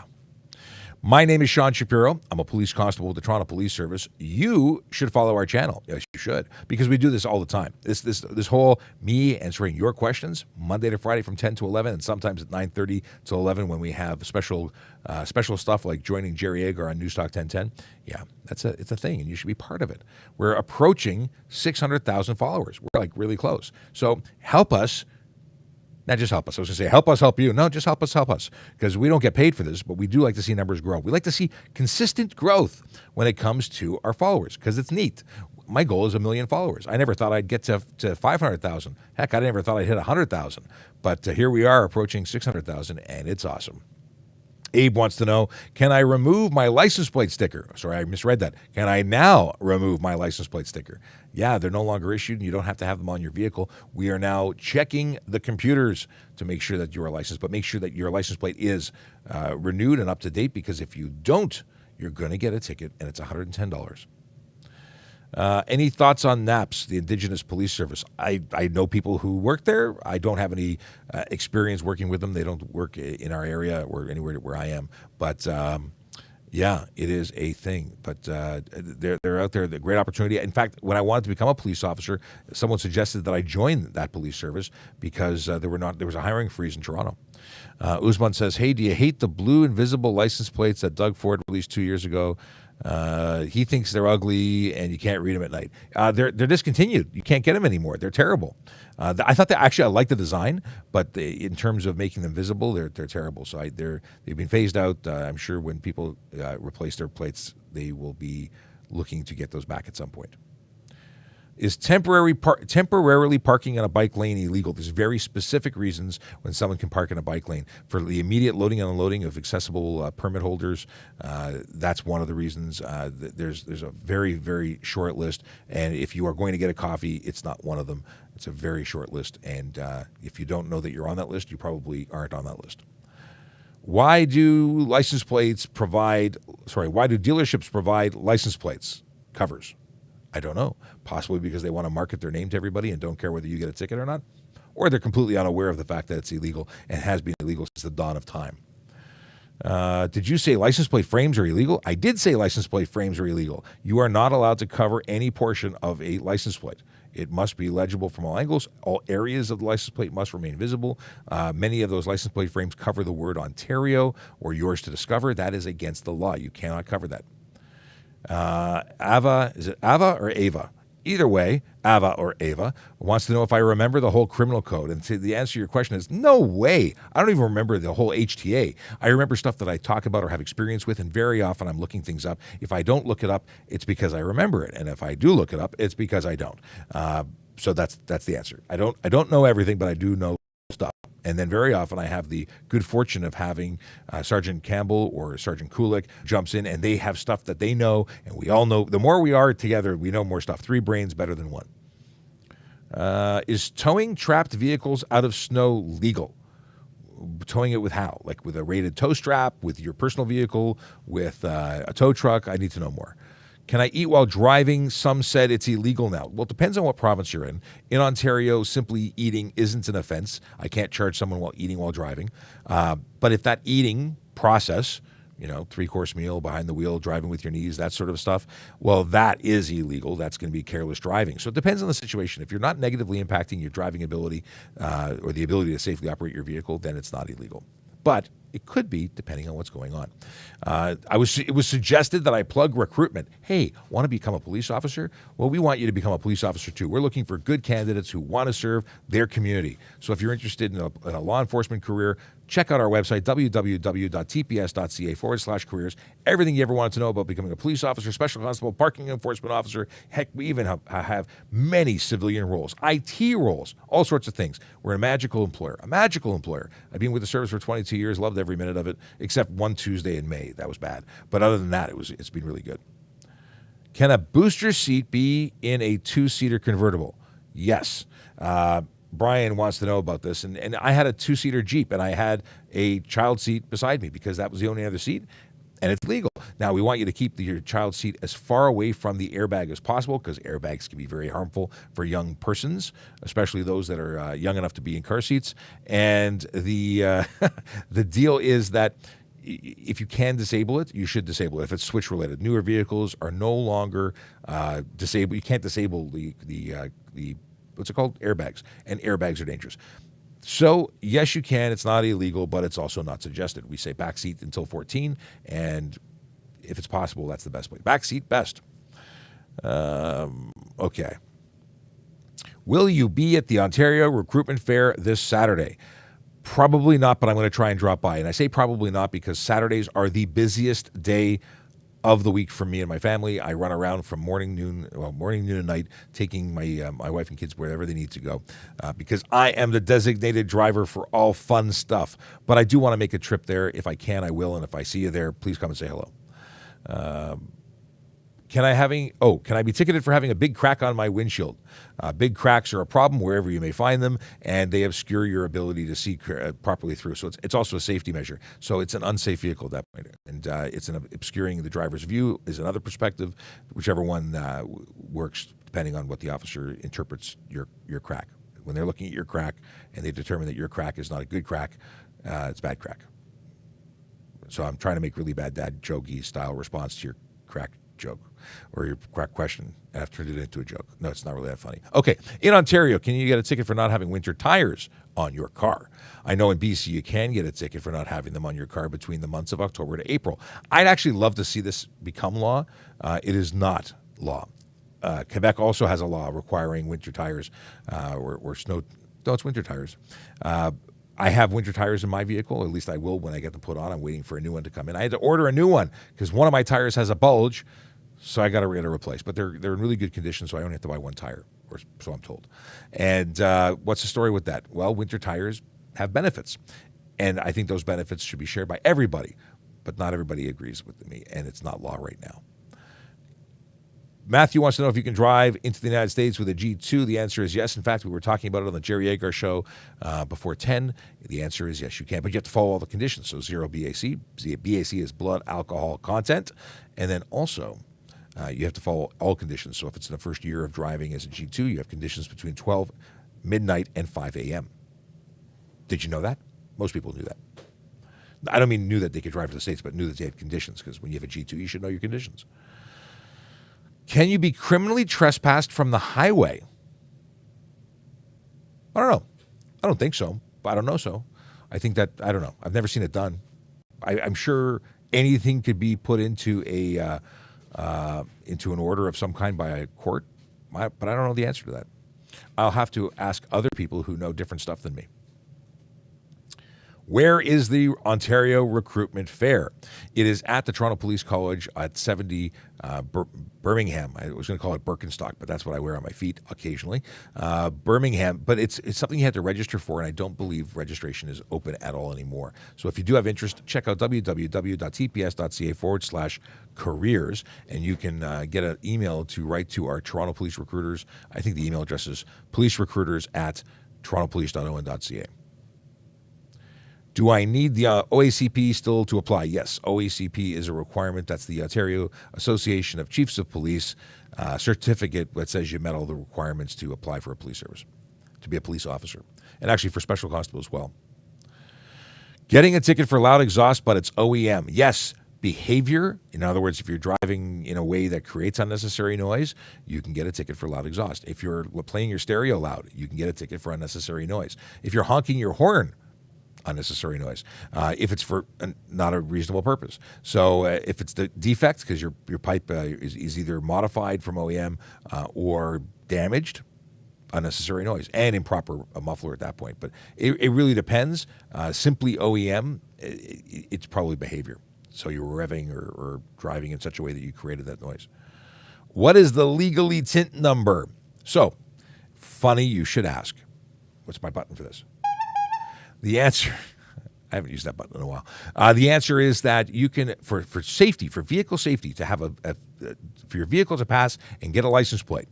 My name is Sean Shapiro. I'm a police constable with the Toronto Police Service. You should follow our channel. Yes, you should, because we do this all the time. This whole me answering your questions Monday to Friday from 10 to 11, and sometimes at 9:30 to 11 when we have special stuff like joining Jerry Agar on Newstalk 1010. Yeah, it's a thing, and you should be part of it. We're approaching 600,000 followers. We're like really close. So help us. Not just help us. I was going to say, help us help you. No, just help us. Because we don't get paid for this, but we do like to see numbers grow. We like to see consistent growth when it comes to our followers, because it's neat. My goal is 1 million followers. I never thought I'd get to 500,000. Heck, I never thought I'd hit 100,000. But here we are approaching 600,000, and it's awesome. Abe wants to know, can I remove my license plate sticker? Sorry, I misread that. Can I now remove my license plate sticker? Yeah, they're no longer issued, and you don't have to have them on your vehicle. We are now checking the computers to make sure that you are licensed, but make sure that your license plate is renewed and up to date, because if you don't, you're going to get a ticket, and it's $110. Any thoughts on NAPS, the Indigenous Police Service? I know people who work there. I don't have any experience working with them. They don't work in our area or anywhere where I am. But yeah, it is a thing. But they're out there. They're a great opportunity. In fact, when I wanted to become a police officer, someone suggested that I join that police service because there was a hiring freeze in Toronto. Usman says, "Hey, do you hate the blue invisible license plates that Doug Ford released 2 years ago? He thinks they're ugly and you can't read them at night. They're discontinued. You can't get them anymore. They're terrible. I thought that actually I like the design, but in terms of making them visible, they're terrible. So they've been phased out. I'm sure when people replace their plates, they will be looking to get those back at some point. Is temporarily parking on a bike lane illegal? There's very specific reasons when someone can park in a bike lane. For the immediate loading and unloading of accessible permit holders, that's one of the reasons. There's a very, very short list, and if you are going to get a coffee, it's not one of them. It's a very short list, and if you don't know that you're on that list, you probably aren't on that list. Why do dealerships provide license plates covers? I don't know. Possibly because they want to market their name to everybody and don't care whether you get a ticket or not. Or they're completely unaware of the fact that it's illegal and has been illegal since the dawn of time. Did you say license plate frames are illegal? I did say license plate frames are illegal. You are not allowed to cover any portion of a license plate. It must be legible from all angles. All areas of the license plate must remain visible. Many of those license plate frames cover the word Ontario or yours to discover. That is against the law. You cannot cover that. Ava, is it Ava or Ava? Either way, Ava or Ava wants to know if I remember the whole criminal code. And the answer to your question is no way. I don't even remember the whole HTA. I remember stuff that I talk about or have experience with, and very often I'm looking things up. If I don't look it up, it's because I remember it. And if I do look it up, it's because I don't. So that's the answer. I don't know everything, but I do know stuff. And then very often I have the good fortune of having Sergeant Campbell or Sergeant Kulik jumps in, and they have stuff that they know, and we all know. The more we are together, we know more stuff. 3 brains better than 1. Is towing trapped vehicles out of snow legal? Towing it with how? Like with a rated tow strap, with your personal vehicle, with a tow truck? I need to know more. Can I eat while driving? Some said it's illegal now. Well, it depends on what province you're in. In Ontario, simply eating isn't an offense. I can't charge someone while eating while driving. But if that eating process, 3-course meal, behind the wheel, driving with your knees, that sort of stuff, well, that is illegal. That's going to be careless driving. So it depends on the situation. If you're not negatively impacting your driving ability or the ability to safely operate your vehicle, then it's not illegal. But it could be, depending on what's going on. It was suggested that I plug recruitment. Hey, want to become a police officer? Well, we want you to become a police officer too. We're looking for good candidates who want to serve their community. So if you're interested in a law enforcement career, check out our website, www.tps.ca/careers. Everything you ever wanted to know about becoming a police officer, special constable, parking enforcement officer. Heck, we even have many civilian roles, IT roles, all sorts of things. We're a magical employer. I've been with the service for 22 years, loved every minute of it, except one Tuesday in May. That was bad. But other than that, it's been really good. Can a booster seat be in a 2-seater convertible? Yes. Brian wants to know about this. And I had a 2-seater Jeep, and I had a child seat beside me because that was the only other seat, and it's legal. Now, we want you to keep your child seat as far away from the airbag as possible because airbags can be very harmful for young persons, especially those that are young enough to be in car seats. And the the deal is that if you can disable it, you should disable it. If it's switch related, newer vehicles are no longer disabled. You can't disable the what's it called? Airbags. And airbags are dangerous. So, yes, you can. It's not illegal, but it's also not suggested. We say backseat until 14, and if it's possible, that's the best way. Backseat, best. Okay. Will you be at the Ontario Recruitment Fair this Saturday? Probably not, but I'm going to try and drop by. And I say probably not because Saturdays are the busiest day of the week for me and my family. I run around from morning, noon, and night, taking my wife and kids wherever they need to go because I am the designated driver for all fun stuff. But I do want to make a trip there. If I can, I will. And if I see you there, please come and say hello. Can I be ticketed for having a big crack on my windshield? Big cracks are a problem wherever you may find them, and they obscure your ability to see properly through. So it's also a safety measure. So it's an unsafe vehicle at that point. And it's obscuring the driver's view is another perspective, whichever one works depending on what the officer interprets your crack. When they're looking at your crack and they determine that your crack is not a good crack, it's bad crack. So I'm trying to make really bad dad jokey style response to your crack joke or your crack question, and I've turned it into a joke. No, it's not really that funny. Okay, in Ontario, can you get a ticket for not having winter tires on your car? I know in BC you can get a ticket for not having them on your car between the months of October to April. I'd actually love to see this become law. It is not law. Quebec also has a law requiring winter tires or snow. No, it's winter tires. I have winter tires in my vehicle, or at least I will when I get them put on. I'm waiting for a new one to come in. I had to order a new one because one of my tires has a bulge, so I got to get a replace. But they're in really good condition, so I only have to buy one tire, or so I'm told. And what's the story with that? Well, winter tires have benefits, and I think those benefits should be shared by everybody, but not everybody agrees with me, and it's not law right now. Matthew wants to know if you can drive into the United States with a G2. The answer is yes. In fact, we were talking about it on the Jerry Agar Show before 10. The answer is yes, you can, but you have to follow all the conditions. So 0 BAC. BAC is blood alcohol content. And then also, you have to follow all conditions. So if it's in the first year of driving as a G2, you have conditions between 12 midnight and 5 a.m. Did you know that? Most people knew that. I don't mean knew that they could drive to the States, but knew that they had conditions, because when you have a G2, you should know your conditions. Can you be criminally trespassed from the highway? I don't know. I don't think so, but I don't know so. I think that, I don't know. I've never seen it done. I'm sure anything could be put into into an order of some kind by a court, but I don't know the answer to that. I'll have to ask other people who know different stuff than me. Where is the Ontario Recruitment Fair? It is at the Toronto Police College at 70 Birmingham. I was going to call it Birkenstock, but that's what I wear on my feet occasionally. Birmingham, but it's something you have to register for, and I don't believe registration is open at all anymore. So if you do have interest, check out www.tps.ca/careers, and you can get an email to write to our Toronto Police Recruiters. I think the email address is policerecruiters@torontopolice.on.ca. Do I need the OACP still to apply? Yes, OACP is a requirement. That's the Ontario Association of Chiefs of Police certificate that says you met all the requirements to apply for a police service, to be a police officer, and actually for special constable as well. Getting a ticket for loud exhaust, but it's OEM. Yes, behavior. In other words, if you're driving in a way that creates unnecessary noise, you can get a ticket for loud exhaust. If you're playing your stereo loud, you can get a ticket for unnecessary noise. If you're honking your horn, unnecessary noise, if it's for not a reasonable purpose. So if it's the defect, because your pipe is either modified from OEM or damaged, unnecessary noise, and improper muffler at that point. But it really depends. Simply OEM, it's probably behavior. So you were revving or driving in such a way that you created that noise. What is the legally tint number? So, funny you should ask. What's my button for this? The answer, I haven't used that button in a while. The answer is that you can, for safety, for vehicle safety, to have for your vehicle to pass and get a license plate,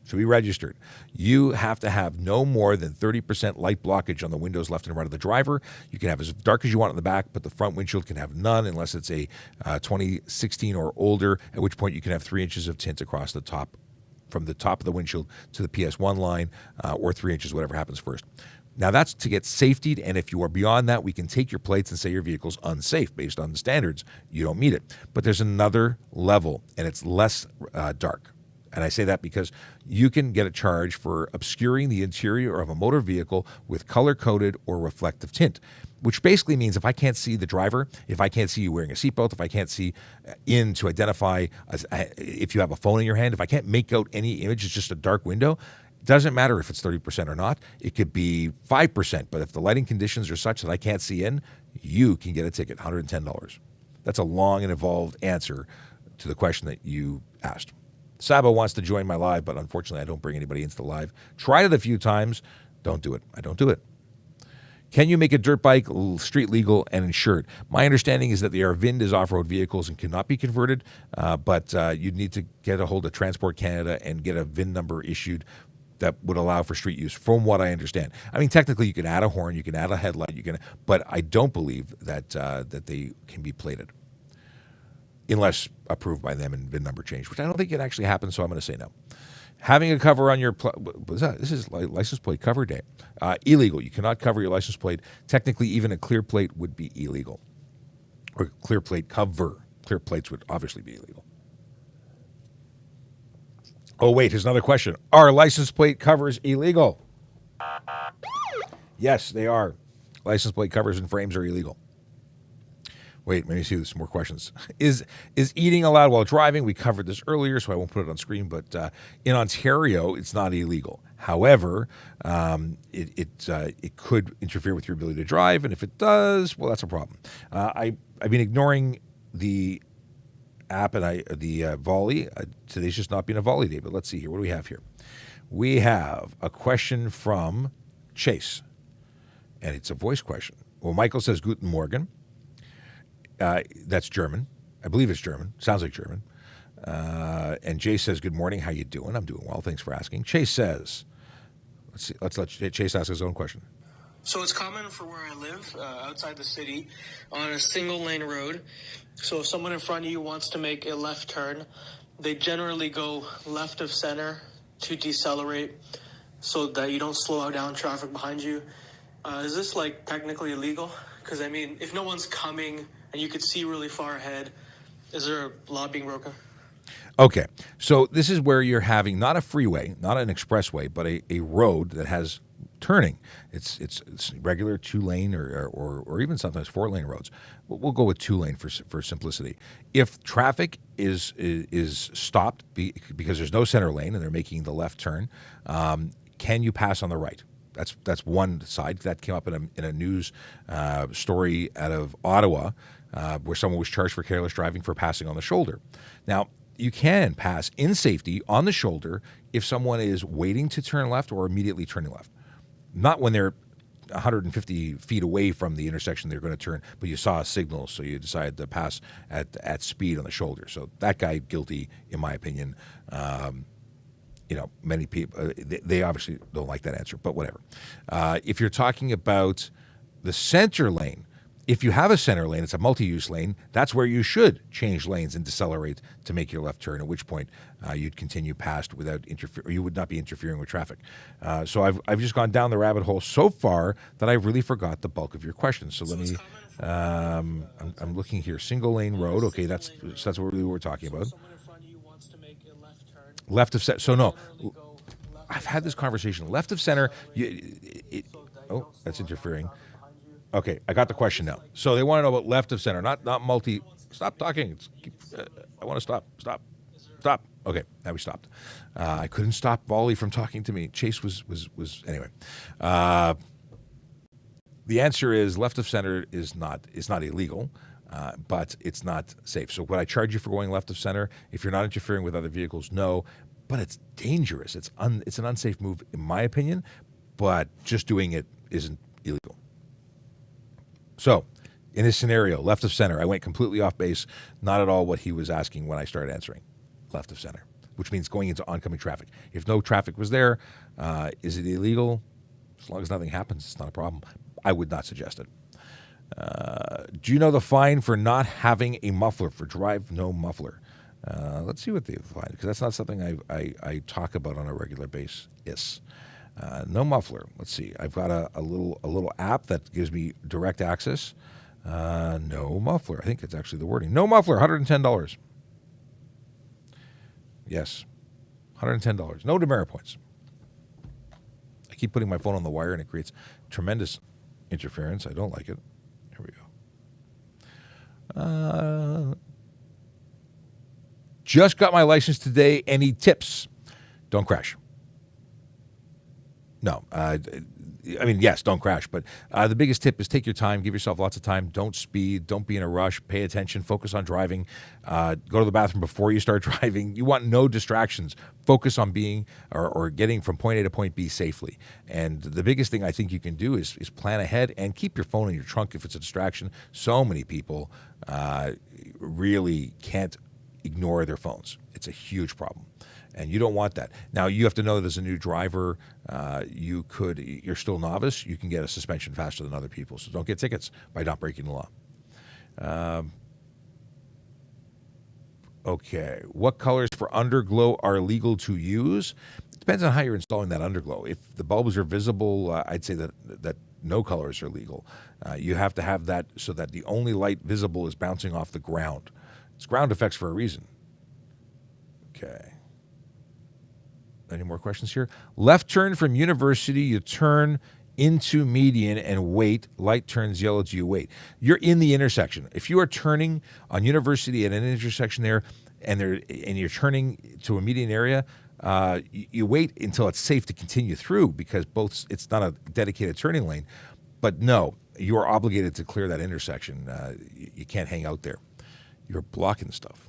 to be registered, you have to have no more than 30% light blockage on the windows left and right of the driver. You can have as dark as you want in the back, but the front windshield can have none unless it's a 2016 or older, at which point you can have 3 inches of tint across the top, from the top of the windshield to the PS1 line, or 3 inches, whatever happens first. Now, that's to get safetied, and if you are beyond that, we can take your plates and say your vehicle's unsafe based on the standards. You don't meet it. But there's another level, and it's less dark. And I say that because you can get a charge for obscuring the interior of a motor vehicle with color-coded or reflective tint, which basically means if I can't see the driver, if I can't see you wearing a seatbelt, if I can't see in to identify if you have a phone in your hand, if I can't make out any image, it's just a dark window. Doesn't matter if it's 30% or not. It could be 5%, but if the lighting conditions are such that I can't see in, you can get a ticket, $110. That's a long and involved answer to the question that you asked. Sabo wants to join my live, but unfortunately I don't bring anybody into the live. Tried it a few times. Don't do it. I don't do it. Can you make a dirt bike street legal and insured? My understanding is that they are VINed as off-road vehicles and cannot be converted, but you'd need to get a hold of Transport Canada and get a VIN number issued that would allow for street use, from what I understand. I mean, technically, you can add a horn, you can add a headlight, but I don't believe that that they can be plated unless approved by them and VIN number changed, which I don't think it actually happens, so I'm going to say no. Having a cover on your what's that? This is license plate cover day. Illegal. You cannot cover your license plate. Technically, even a clear plate would be illegal. Or clear plate cover. Clear plates would obviously be illegal. Oh, wait, here's another question. Are license plate covers illegal? Yes, they are. License plate covers and frames are illegal. Wait, let me see. There's some more questions. Is eating allowed while driving? We covered this earlier, so I won't put it on screen. But in Ontario, it's not illegal. However, it could interfere with your ability to drive, and if it does, well, that's a problem. I've been ignoring the app and the volley. Today's just not been a volley day, but let's see here. What do we have here? We have a question from Chase, and it's a voice question. Well, Michael says Guten Morgen. That's German. I believe it's German. Sounds like German. And Jay says, good morning. How you doing? I'm doing well. Thanks for asking. Chase says, let's let Chase ask his own question. So it's common for where I live, outside the city, on a single lane road. So if someone in front of you wants to make a left turn, they generally go left of center to decelerate so that you don't slow down traffic behind you. Is this like technically illegal? Because I mean, if no one's coming and you could see really far ahead, is there a law being broken? Okay, so this is where you're having not a freeway, not an expressway, but a road that has turning. It's regular 2-lane or even sometimes 4-lane roads. We'll go with 2-lane for simplicity. If traffic is stopped because there's no center lane and they're making the left turn, can you pass on the right? That's one side. That came up in a news story out of Ottawa where someone was charged for careless driving for passing on the shoulder. Now, you can pass in safety on the shoulder if someone is waiting to turn left or immediately turning left. Not when they're 150 feet away from the intersection they're going to turn, but you saw a signal, so you decided to pass at speed on the shoulder. So that guy guilty, in my opinion. Many people, they obviously don't like that answer, but whatever. If you're talking about the center lane, if you have a center lane, it's a multi-use lane, that's where you should change lanes and decelerate to make your left turn, at which point you'd continue past without or you would not be interfering with traffic. So I've just gone down the rabbit hole so far that I really forgot the bulk of your questions. So let me, I'm looking here, single lane road. Okay, that's what really we're talking about. Left of center. So no, I've had this conversation. Left of center. That's interfering. Okay, I got the question now. So they want to know about left of center, not multi. Stop talking. I want to stop. Stop. Okay, now we stopped. I couldn't stop Volley from talking to me. Chase was anyway. The answer is left of center is not illegal. But it's not safe. So would I charge you for going left of center? If you're not interfering with other vehicles, no. But it's dangerous. It's an unsafe move, in my opinion. But just doing it isn't illegal. So, in this scenario, left of center, I went completely off base. Not at all what he was asking when I started answering. Left of center, which means going into oncoming traffic. If no traffic was there, is it illegal? As long as nothing happens, it's not a problem. I would not suggest it. Do you know the fine for not having a muffler, for drive no muffler? Let's see what the fine, because that's not something I talk about on a regular basis. No muffler. Let's see. I've got a little app that gives me direct access. No muffler. I think it's actually the wording. No muffler. $110. Yes, $110. No demerit points. I keep putting my phone on the wire, and it creates tremendous interference. I don't like it. Here we go. Just got my license today. Any tips? Don't crash. No. I mean, yes, don't crash, but the biggest tip is take your time, give yourself lots of time, don't speed, don't be in a rush, pay attention, focus on driving, go to the bathroom before you start driving. You want no distractions. Focus on being or getting from point A to point B safely. And the biggest thing I think you can do is plan ahead and keep your phone in your trunk if it's a distraction. So many people really can't ignore their phones. It's a huge problem. And you don't want that. Now, you have to know that as a new driver, you're still a novice, you can get a suspension faster than other people. So don't get tickets by not breaking the law. Okay. What colors for underglow are legal to use? It depends on how you're installing that underglow. If the bulbs are visible, I'd say that no colors are legal. You have to have that so that the only light visible is bouncing off the ground. It's ground effects for a reason. Okay. Any more questions here? Left turn from University, you turn into median and wait. Light turns yellow, do you wait? You're in the intersection. If you are turning on University at an intersection there, and you're turning to a median area, you wait until it's safe to continue through because it's not a dedicated turning lane. But no, you are obligated to clear that intersection. You can't hang out there. You're blocking stuff.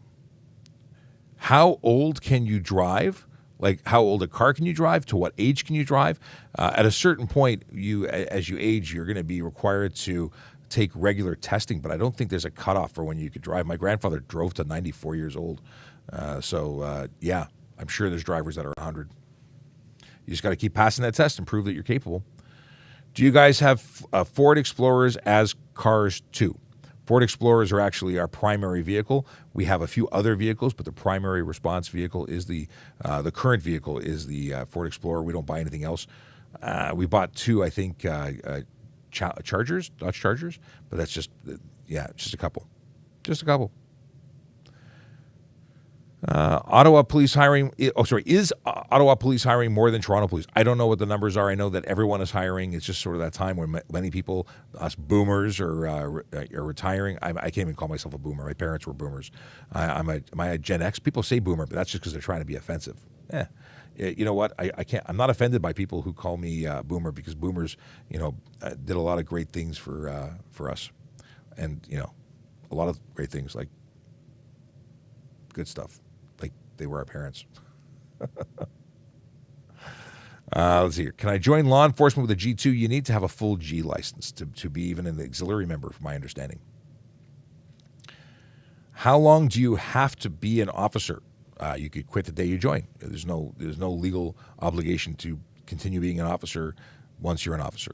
How old can you drive? Like, how old a car can you drive? To what age can you drive? At a certain point, as you age, you're going to be required to take regular testing, but I don't think there's a cutoff for when you could drive. My grandfather drove to 94 years old. Yeah, I'm sure there's drivers that are 100. You just got to keep passing that test and prove that you're capable. Do you guys have Ford Explorers as cars too? Ford Explorers are actually our primary vehicle. We have a few other vehicles, but the primary response vehicle is the current vehicle is the Ford Explorer. We don't buy anything else. We bought two, I think, Chargers, Dodge Chargers, but that's just a couple. Just a couple. Ottawa police hiring. Is Ottawa police hiring more than Toronto police? I don't know what the numbers are. I know that everyone is hiring. It's just sort of that time when many people, us boomers, are retiring. I can't even call myself a boomer. My parents were boomers. Am I a Gen X? People say boomer, but that's just because they're trying to be offensive. You know what? I can't. I'm not offended by people who call me boomer because boomers, did a lot of great things for us, and a lot of great things like good stuff. They were our parents. Let's see here. Can I join law enforcement with a G2? You need to have a full G license to be even an auxiliary member, from my understanding. How long do you have to be an officer? You could quit the day you join. There's no legal obligation to continue being an officer once you're an officer.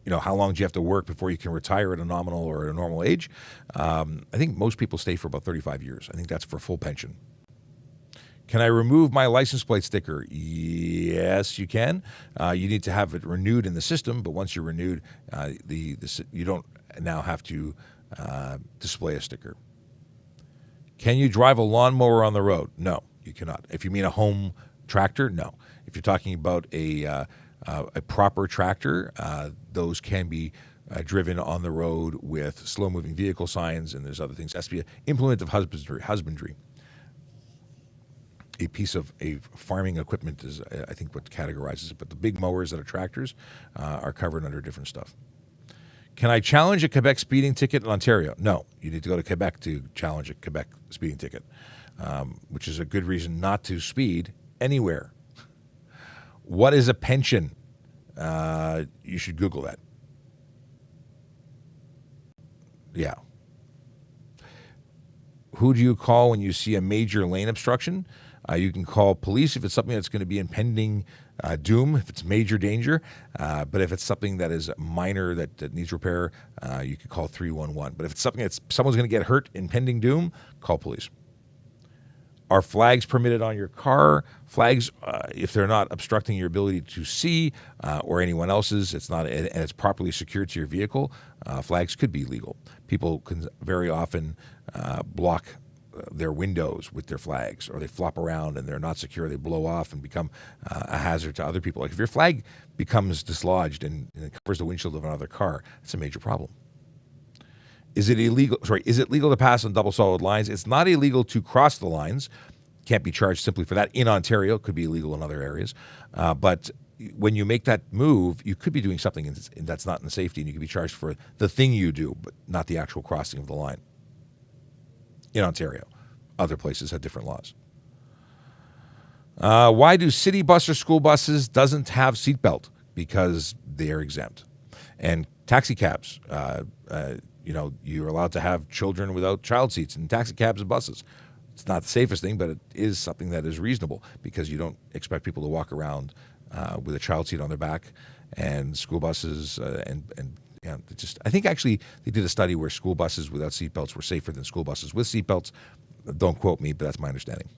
How long do you have to work before you can retire at a nominal or at a normal age? I think most people stay for about 35 years. I think that's for full pension. Can I remove my license plate sticker? Yes, you can. You need to have it renewed in the system, but once you're renewed, you don't now have to display a sticker. Can you drive a lawnmower on the road? No, you cannot. If you mean a home tractor, no. If you're talking about a proper tractor, those can be driven on the road with slow-moving vehicle signs, and there's other things. It has to be an implement of husbandry. A piece of a farming equipment is, I think, what categorizes it. But the big mowers that are tractors are covered under different stuff. Can I challenge a Quebec speeding ticket in Ontario? No. You need to go to Quebec to challenge a Quebec speeding ticket, which is a good reason not to speed anywhere. What is a pension? You should Google that. Yeah. Who do you call when you see a major lane obstruction? You can call police if it's something that's going to be impending doom, if it's major danger. But if it's something that is minor that needs repair, you could call 311. But if it's something that's someone's going to get hurt, impending doom, call police. Are flags permitted on your car? Flags, if they're not obstructing your ability to see or anyone else's, it's not, and it's properly secured to your vehicle, flags could be legal. People can very often block their windows with their flags, or they flop around and they're not secure. They blow off and become a hazard to other people. Like if your flag becomes dislodged and it covers the windshield of another car, it's a major problem. Is it legal to pass on double solid lines? It's not illegal to cross the lines. Can't be charged simply for that in Ontario. It could be illegal in other areas. But when you make that move, you could be doing something that's not in safety, and you could be charged for the thing you do, but not the actual crossing of the line. In Ontario, other places have different laws. Why do city bus or school buses doesn't have seatbelt? Because they are exempt. And taxi cabs, you're allowed to have children without child seats in taxi cabs and buses. It's not the safest thing, but it is something that is reasonable because you don't expect people to walk around with a child seat on their back. And school buses I think actually they did a study where school buses without seatbelts were safer than school buses with seatbelts. Don't quote me, but that's my understanding.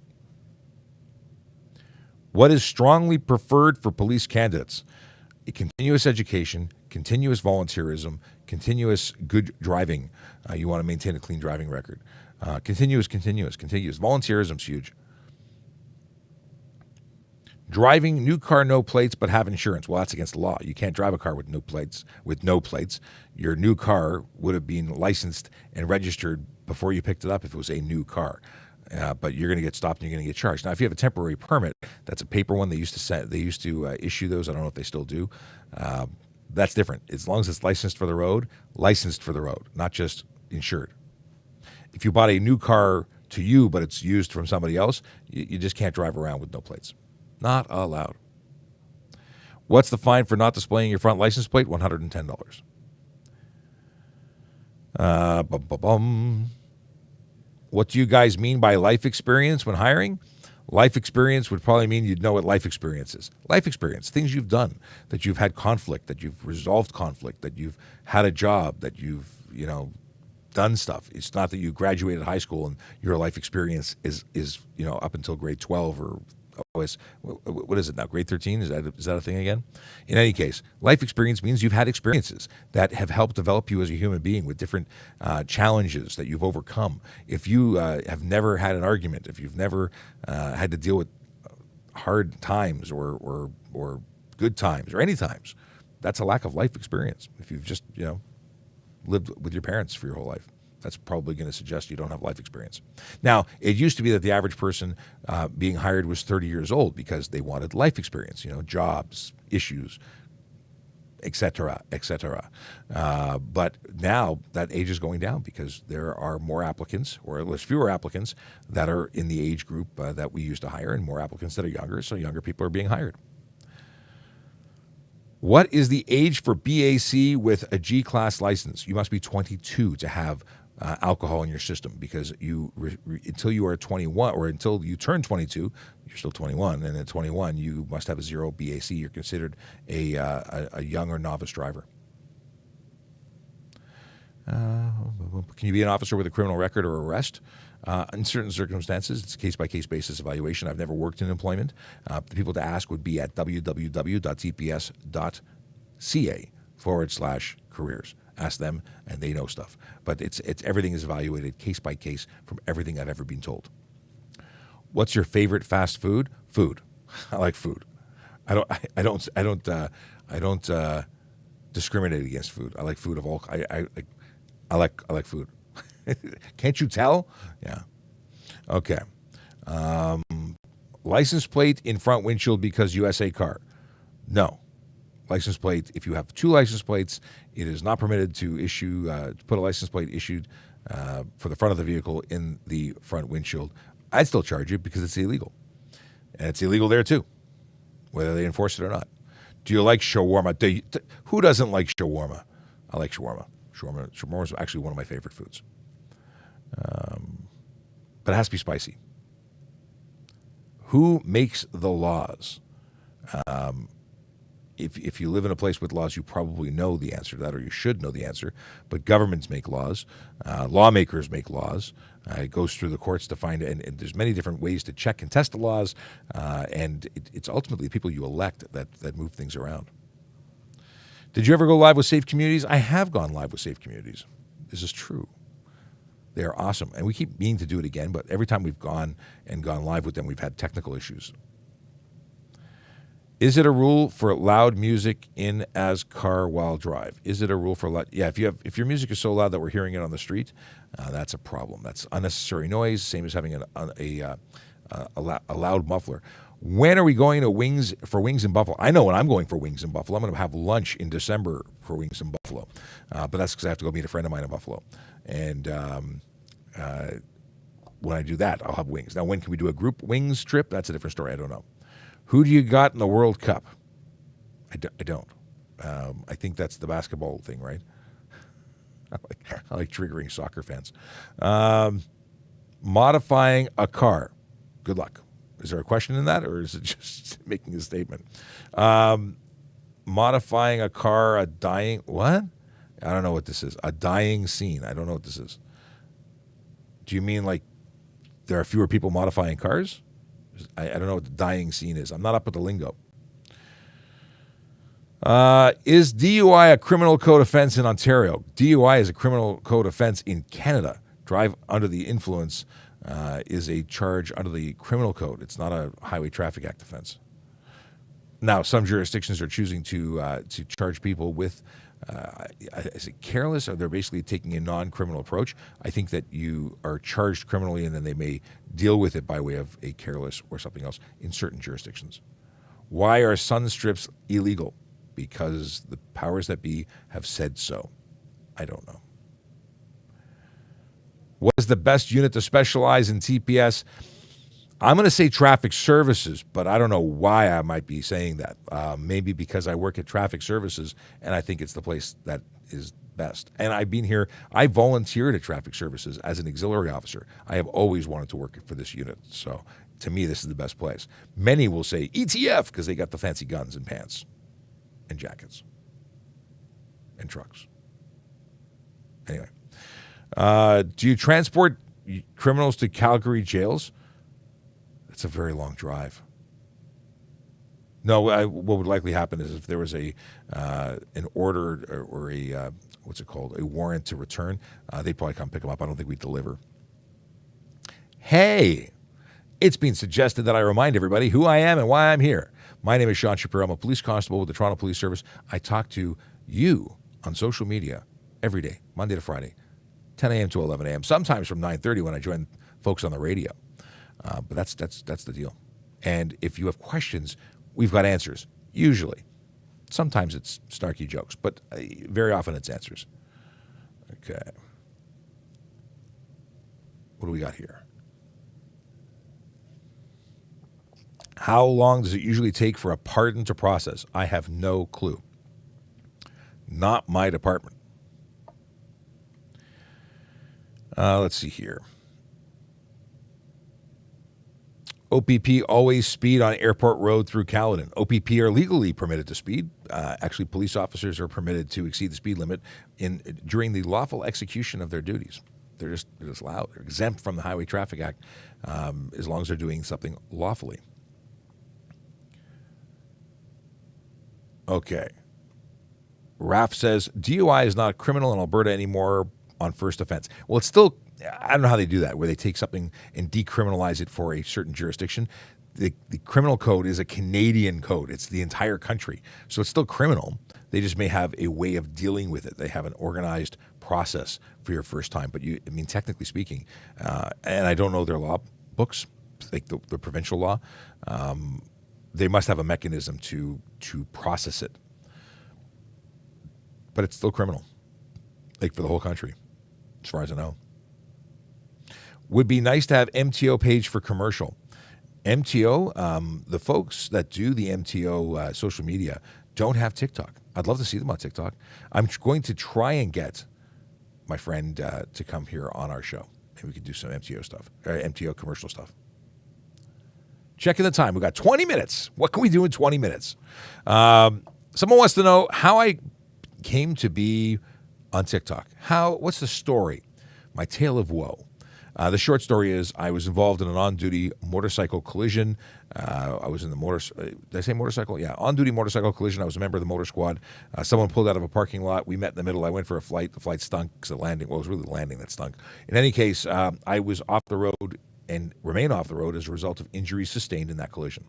What is strongly preferred for police candidates? Continuous education, continuous volunteerism, continuous good driving. You want to maintain a clean driving record. Continuous. Volunteerism's huge. Driving new car, no plates, but have insurance. Well, that's against the law. You can't drive a car with no plates. Your new car would have been licensed and registered before you picked it up if it was a new car. But you're going to get stopped and you're going to get charged. Now, if you have a temporary permit, that's a paper one. They used to issue those. I don't know if they still do. That's different. As long as it's licensed for the road, not just insured. If you bought a new car to you, but it's used from somebody else, you just can't drive around with no plates. Not allowed. What's the fine for not displaying your front license plate? $110. What do you guys mean by life experience when hiring? Life experience would probably mean you'd know what life experience is. Life experience, things you've done, that you've had conflict, that you've resolved conflict, that you've had a job, that you've, done stuff. It's not that you graduated high school and your life experience is up until grade 12 or what is it now? Grade 13? Is that a thing again? In any case, life experience means you've had experiences that have helped develop you as a human being with different challenges that you've overcome. If you have never had an argument, if you've never had to deal with hard times or good times or any times, that's a lack of life experience. If you've just lived with your parents for your whole life, that's probably going to suggest you don't have life experience. Now, it used to be that the average person being hired was 30 years old because they wanted life experience, jobs, issues, et cetera. But now that age is going down because there are more applicants, or at least fewer applicants, that are in the age group that we used to hire, and more applicants that are younger, so younger people are being hired. What is the age for BAC with a G-class license? You must be 22 to have alcohol in your system because until you are 21 or until you turn 22, you're still 21, and at 21 you must have a 0 BAC. You're considered a young or novice driver. Can you be an officer with a criminal record or arrest? In certain circumstances, it's a case-by-case basis evaluation. I've never worked in employment. The people to ask would be at www.tps.ca/careers. Ask them, and they know stuff. But it's everything is evaluated case-by-case from everything I've ever been told. What's your favorite fast food? Food. I like food. I don't discriminate against food. I like food of all. I like food. Can't you tell? Yeah. Okay. License plate in front windshield because USA car. No. License plate, if you have two license plates, it is not permitted to issue, to put a license plate issued for the front of the vehicle in the front windshield. I'd still charge you because it's illegal. And it's illegal there too, whether they enforce it or not. Do you like shawarma? Who doesn't like shawarma? I like shawarma. Shawarma is actually one of my favorite foods. But it has to be spicy. Who makes the laws? If you live in a place with laws, you probably know the answer to that, or you should know the answer. But governments make laws. Lawmakers make laws. It goes through the courts to find, and there's many different ways to check and test the laws. And it's ultimately the people you elect that move things around. Did you ever go live with Safe Communities? I have gone live with Safe Communities. This is true. They are awesome. And we keep meaning to do it again, but every time we've gone live with them, we've had technical issues. Is it a rule for loud music in as car while drive? Is it a rule for loud? Yeah, if your music is so loud that we're hearing it on the street, that's a problem. That's unnecessary noise, same as having a loud muffler. When are we going to Wings in Buffalo? I know when I'm going for Wings in Buffalo. I'm going to have lunch in December for Wings in Buffalo. But that's because I have to go meet a friend of mine in Buffalo. And when I do that, I'll have wings. Now, when can we do a group wings trip? That's a different story. I don't know. Who do you got in the World Cup? I don't. I think that's the basketball thing, right? I like triggering soccer fans. Modifying a car. Good luck. Is there a question in that, or is it just making a statement? Modifying a car, a dying... What? I don't know what this is. A dying scene. I don't know what this is. Do you mean like there are fewer people modifying cars? I don't know what the dying scene is. I'm not up with the lingo. Is DUI a criminal code offense in Ontario? DUI is a criminal code offense in Canada. Drive under the influence is a charge under the criminal code. It's not a Highway Traffic Act offense. Now, some jurisdictions are choosing to charge people with, is it careless, or they're basically taking a non-criminal approach. I think that you are charged criminally and then they may deal with it by way of a careless or something else in certain jurisdictions. Why are sun strips illegal? Because the powers that be have said so. I don't know. What is the best unit to specialize in TPS? I'm going to say traffic services, but I don't know why I might be saying that. Maybe because I work at traffic services and I think it's the place that is best. And I've been here. I volunteered at traffic services as an auxiliary officer. I have always wanted to work for this unit. So to me, this is the best place. Many will say ETF because they got the fancy guns and pants and jackets and trucks. Anyway, do you transport criminals to Calgary jails? That's a very long drive. No, what would likely happen is if there was an order or a what's it called, a warrant to return, they'd probably come pick them up. I don't think we'd deliver. Hey, it's been suggested that I remind everybody who I am and why I'm here. My name is Sean Shapiro. I'm a police constable with the Toronto Police Service. I talk to you on social media every day, Monday to Friday, 10 a.m. to 11 a.m., sometimes from 9:30 when I join folks on the radio. But that's the deal. And if you have questions, we've got answers, usually. Sometimes it's snarky jokes, but very often it's answers. Okay. What do we got here? How long does it usually take for a pardon to process? I have no clue. Not my department. Let's see here. OPP always speed on Airport Road through Caledon. OPP are legally permitted to speed. Actually, police officers are permitted to exceed the speed limit during the lawful execution of their duties. They're just allowed. They're exempt from the Highway Traffic Act as long as they're doing something lawfully. Okay. Raf says, DUI is not criminal in Alberta anymore on first offense. Well, it's still, I don't know how they do that, where they take something and decriminalize it for a certain jurisdiction. The criminal code is a Canadian code. It's the entire country. So it's still criminal. They just may have a way of dealing with it. They have an organized process for your first time. But technically speaking, and I don't know their law books, like the provincial law, they must have a mechanism to process it. But it's still criminal, like for the whole country, as far as I know. Would be nice to have MTO page for commercial. MTO, the folks that do the MTO social media don't have TikTok. I'd love to see them on TikTok. I'm going to try and get my friend to come here on our show. Maybe we could do some MTO stuff, MTO commercial stuff. Checking the time. We got 20 minutes. What can we do in 20 minutes? Someone wants to know how I came to be on TikTok. What's the story? My tale of woe. The short story is I was involved in an on-duty motorcycle collision. I was in the did I say motorcycle? Yeah, on-duty motorcycle collision. I was a member of the motor squad. Someone pulled out of a parking lot. We met in the middle. I went for a flight. The flight stunk because the landing, it was really the landing that stunk. In any case, I was off the road and remain off the road as a result of injuries sustained in that collision.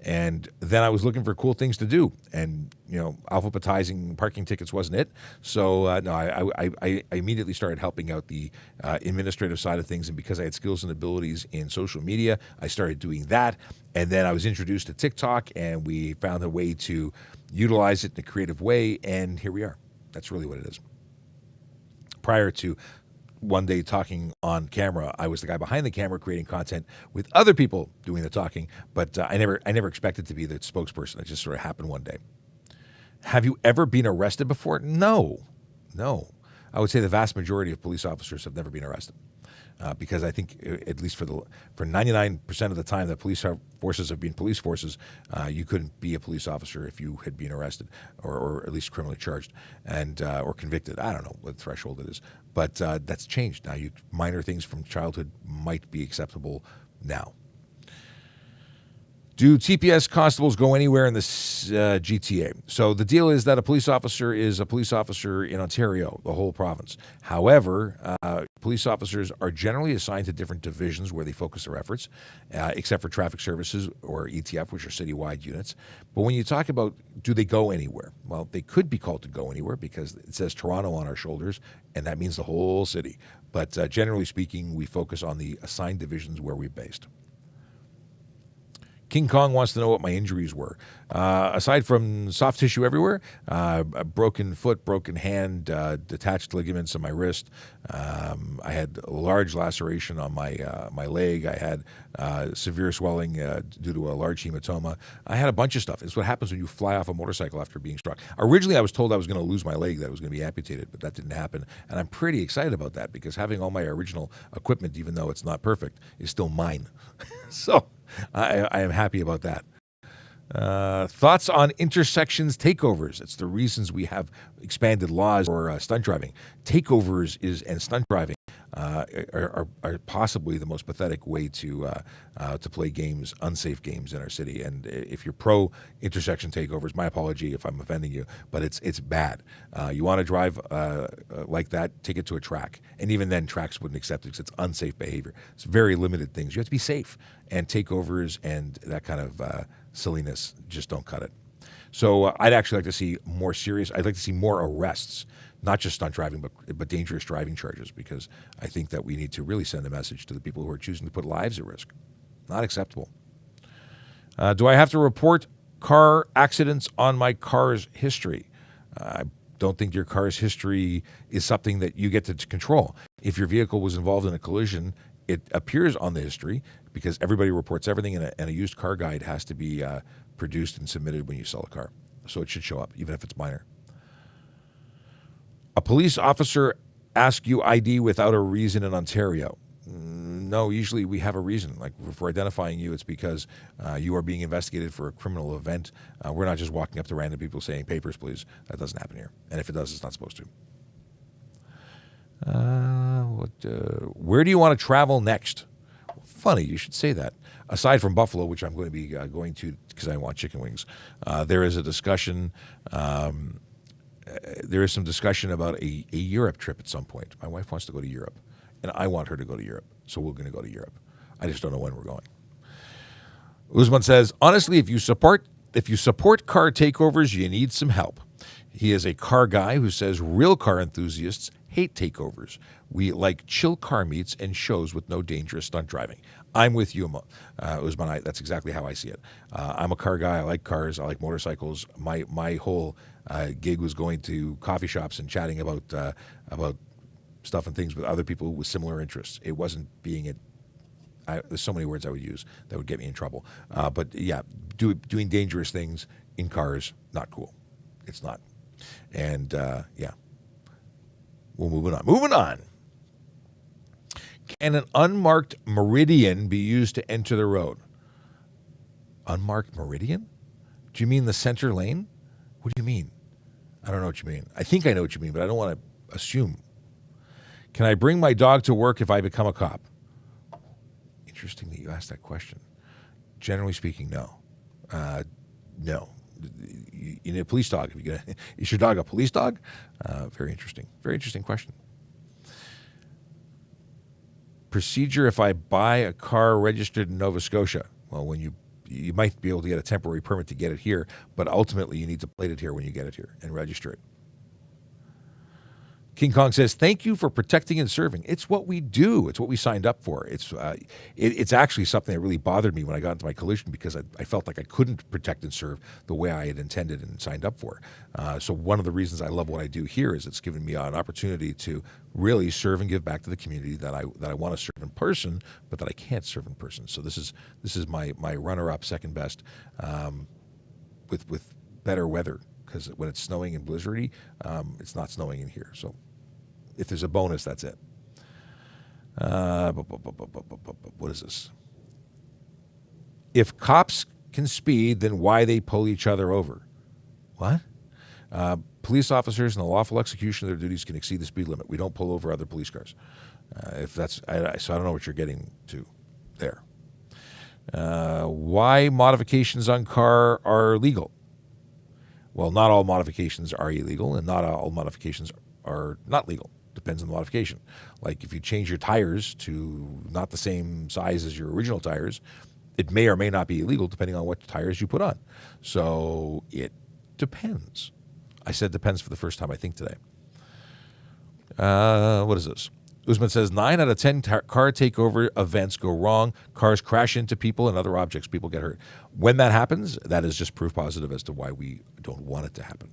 And then I was looking for cool things to do, and alphabetizing parking tickets wasn't it. So I immediately started helping out the administrative side of things, and because I had skills and abilities in social media, I started doing that. And then I was introduced to TikTok, and we found a way to utilize it in a creative way, and here we are. That's really what it is. Prior to one day talking on camera, I was the guy behind the camera creating content with other people doing the talking, but I never expected to be the spokesperson. It just sort of happened one day. Have you ever been arrested before? No. I would say the vast majority of police officers have never been arrested. Because I think, at least for 99% of the time that police forces have been police forces, you couldn't be a police officer if you had been arrested or at least criminally charged and or convicted. I don't know what threshold it is, but that's changed now. Minor things from childhood might be acceptable now. Do TPS constables go anywhere in this GTA? So the deal is that a police officer is a police officer in Ontario, the whole province. However, police officers are generally assigned to different divisions where they focus their efforts, except for traffic services or ETF, which are citywide units. But when you talk about do they go anywhere? Well, they could be called to go anywhere because it says Toronto on our shoulders, and that means the whole city. But generally speaking, we focus on the assigned divisions where we're based. King Kong wants to know what my injuries were. Aside from soft tissue everywhere, a broken foot, broken hand, detached ligaments in my wrist. I had a large laceration on my leg. I had severe swelling due to a large hematoma. I had a bunch of stuff. It's what happens when you fly off a motorcycle after being struck. Originally, I was told I was going to lose my leg, that it was going to be amputated, but that didn't happen. And I'm pretty excited about that because having all my original equipment, even though it's not perfect, is still mine. So I am happy about that. Thoughts on intersections takeovers? It's the reasons we have expanded laws for stunt driving. Takeovers and stunt driving are possibly the most pathetic way to play games, unsafe games in our city. And if you're pro intersection takeovers, my apology if I'm offending you, but it's bad. You want to drive like that, take it to a track. And even then, tracks wouldn't accept it because it's unsafe behavior. It's very limited things. You have to be safe. And takeovers and that kind of silliness just don't cut it. So I'd actually like to see more serious. I'd like to see more arrests, not just stunt driving, but dangerous driving charges, because I think that we need to really send a message to the people who are choosing to put lives at risk. Not acceptable. Do I have to report car accidents on my car's history? I don't think your car's history is something that you get to control. If your vehicle was involved in a collision, it appears on the history because everybody reports everything, and a used car guide has to be produced and submitted when you sell a car. So it should show up, even if it's minor. A police officer asks you ID without a reason in Ontario. No, usually we have a reason. Like if we're identifying you, it's because you are being investigated for a criminal event. We're not just walking up to random people saying, papers, please. That doesn't happen here. And if it does, it's not supposed to. Where do you want to travel next? Funny, you should say that. Aside from Buffalo, which I'm going to be going to because I want chicken wings, there is a discussion. There is some discussion about a Europe trip at some point. My wife wants to go to Europe, and I want her to go to Europe, so we're going to go to Europe. I just don't know when we're going. Usman says, honestly, if you support car takeovers, you need some help. He is a car guy who says real car enthusiasts hate takeovers. We like chill car meets and shows with no dangerous stunt driving. I'm with you, Usman. That's exactly how I see it. I'm a car guy. I like cars. I like motorcycles. My whole gig was going to coffee shops and chatting about stuff and things with other people with similar interests. It wasn't being it. There's so many words I would use that would get me in trouble. But yeah, doing dangerous things in cars, not cool. It's not. And yeah. We'll move on. Moving on. Can an unmarked meridian be used to enter the road? Unmarked meridian? Do you mean the center lane? What do you mean? I don't know what you mean. I think I know what you mean, but I don't want to assume. Can I bring my dog to work if I become a cop? Interesting that you asked that question. Generally speaking, no. No. You need a police dog. Is your dog a police dog? Very interesting. Very interesting question. procedure if I buy a car registered in Nova Scotia? Well, when you might be able to get a temporary permit to get it here, but ultimately you need to plate it here when you get it here and register it. King Kong says, thank you for protecting and serving. It's what we do. It's what we signed up for. It's actually something that really bothered me when I got into my collision because I felt like I couldn't protect and serve the way I had intended and signed up for. So one of the reasons I love what I do here is it's given me an opportunity to really serve and give back to the community that I want to serve in person, but that I can't serve in person. So this is my runner-up, second best, with better weather, because when it's snowing and blizzardy, it's not snowing in here. So if there's a bonus, that's it. What is this? If cops can speed, then why they pull each other over? What? Police officers in the lawful execution of their duties can exceed the speed limit. We don't pull over other police cars. So I don't know what you're getting to there. Why modifications on car are legal? Well, not all modifications are illegal, and not all modifications are not legal. Depends on the modification. Like if you change your tires to not the same size as your original tires, it may or may not be illegal depending on what tires you put on. So it depends. I said depends for the first time, I think, today. What is this? Usman says 9 out of 10 car takeover events go wrong. Cars crash into people and other objects. People get hurt. When that happens, that is just proof positive as to why we don't want it to happen.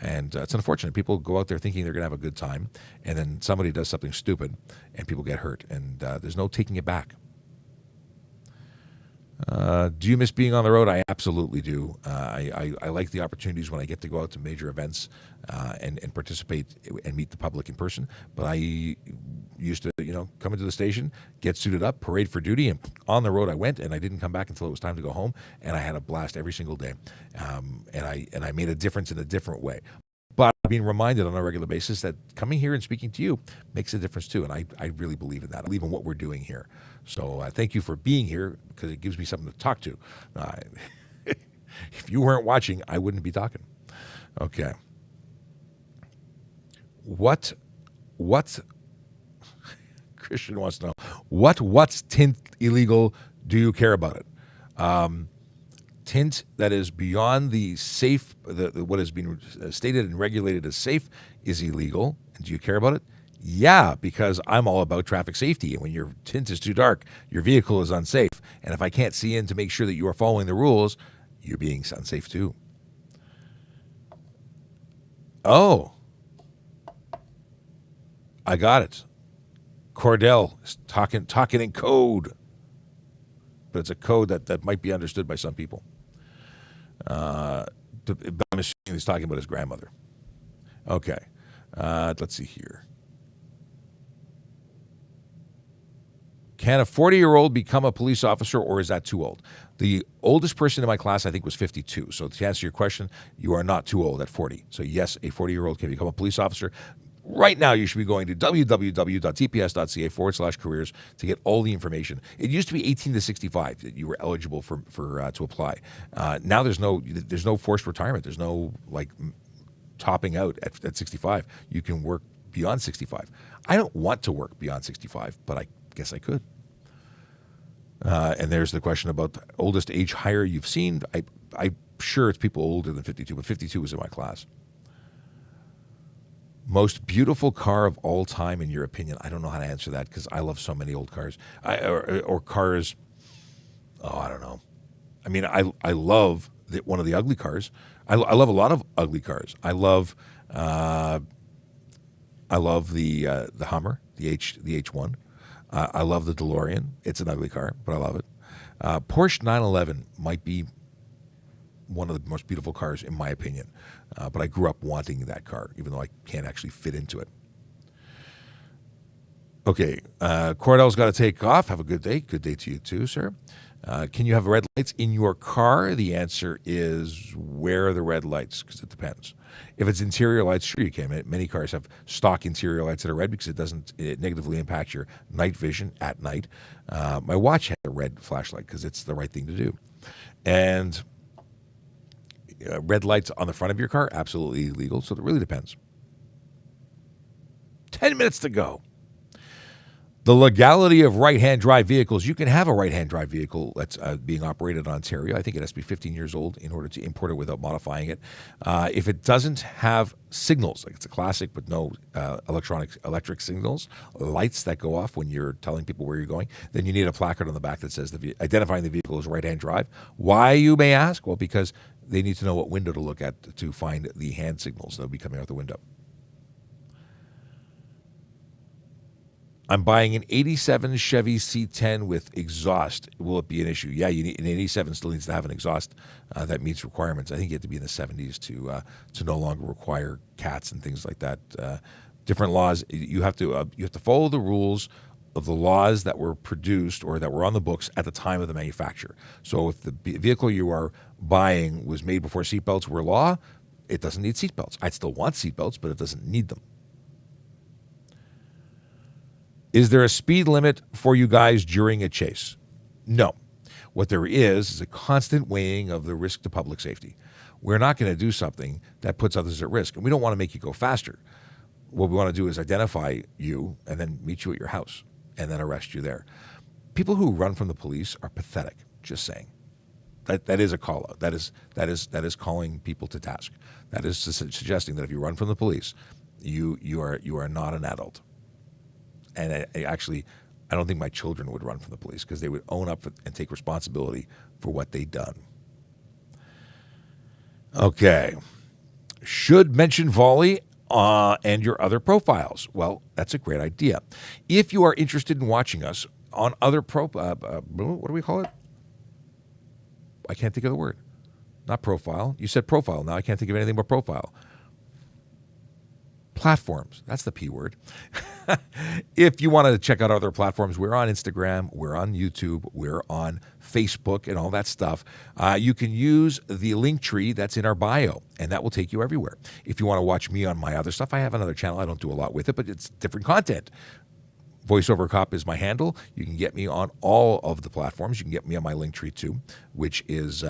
And it's unfortunate. People go out there thinking they're going to have a good time, and then somebody does something stupid, and people get hurt. And there's no taking it back. Do you miss being on the road? I absolutely do. I like the opportunities when I get to go out to major events and participate and meet the public in person. But I used to, come into the station, get suited up, parade for duty, and on the road I went, and I didn't come back until it was time to go home. And I had a blast every single day, and I made a difference in a different way. But being reminded on a regular basis that coming here and speaking to you makes a difference too, and I really believe in that. I believe in what we're doing here. So thank you for being here, because it gives me something to talk to. If you weren't watching, I wouldn't be talking. Okay. What Christian wants to know, what's tint illegal? Do you care about it? Tint that is beyond the safe, what has been stated and regulated as safe, is illegal. And do you care about it? Yeah, because I'm all about traffic safety. And when your tint is too dark, your vehicle is unsafe. And if I can't see in to make sure that you are following the rules, you're being unsafe too. Oh, I got it. Cordell is talking in code. But it's a code that might be understood by some people. But I'm assuming he's talking about his grandmother. Okay. Let's see here. Can a 40-year-old become a police officer, or is that too old? The oldest person in my class, I think, was 52. So to answer your question, you are not too old at 40. So yes, a 40-year-old can become a police officer. Right now, you should be going to www.tps.ca/careers to get all the information. It used to be 18 to 65 that you were eligible for to apply. Now there's no forced retirement. There's no topping out at 65. You can work beyond 65. I don't want to work beyond 65, but I guess I could. And there's the question about the oldest age hire you've seen. I'm sure it's people older than 52, but 52 was in my class. Most beautiful car of all time, in your opinion? I don't know how to answer that because I love so many old cars. Or cars, I don't know. I mean, I love one of the ugly cars. I love a lot of ugly cars. I love the Hummer, the H1. I love the DeLorean. It's an ugly car, but I love it. Porsche 911 might be one of the most beautiful cars, in my opinion. But I grew up wanting that car, even though I can't actually fit into it. Okay, Cordell's got to take off. Have a good day. Good day to you too, sir. Can you have red lights in your car? The answer is, where are the red lights? Because it depends. If it's interior lights, sure you can. Many cars have stock interior lights that are red because it negatively impacts your night vision at night. My watch has a red flashlight because it's the right thing to do. And red lights on the front of your car, absolutely illegal. So it really depends. 10 minutes to go. The legality of right-hand drive vehicles. You can have a right-hand drive vehicle that's being operated in Ontario. I think it has to be 15 years old in order to import it without modifying it. If it doesn't have signals, like it's a classic but no electric signals, lights that go off when you're telling people where you're going, then you need a placard on the back that says identifying the vehicle as right-hand drive. Why, you may ask? Well, because they need to know what window to look at to find the hand signals that will be coming out the window. I'm buying an 87 Chevy C10 with exhaust. Will it be an issue? Yeah, you need, an 87 still needs to have an exhaust that meets requirements. I think you have to be in the 70s to no longer require cats and things like that. Different laws. You have to follow the rules of the laws that were produced or that were on the books at the time of the manufacture. So if the vehicle you are buying was made before seatbelts were law, it doesn't need seatbelts. I'd still want seatbelts, but it doesn't need them. Is there a speed limit for you guys during a chase? No. What there is a constant weighing of the risk to public safety. We're not going to do something that puts others at risk, and we don't want to make you go faster. What we want to do is identify you and then meet you at your house and then arrest you there. People who run from the police are pathetic, just saying. That is a call out. That is calling people to task. That is suggesting that if you run from the police, you are not an adult. And I don't think my children would run from the police because they would own up and take responsibility for what they'd done. Okay. Should mention volley and your other profiles. Well, that's a great idea. If you are interested in watching us on other what do we call it? I can't think of the word. Not profile. You said profile. Now I can't think of anything but profile. Platforms. That's the P word. If you want to check out other platforms, we're on Instagram, we're on YouTube, we're on Facebook and all that stuff. You can use the link tree that's in our bio, and that will take you everywhere. If you want to watch me on my other stuff, I have another channel. I don't do a lot with it, but it's different content. VoiceOver Cop is my handle. You can get me on all of the platforms. You can get me on my link tree too, which is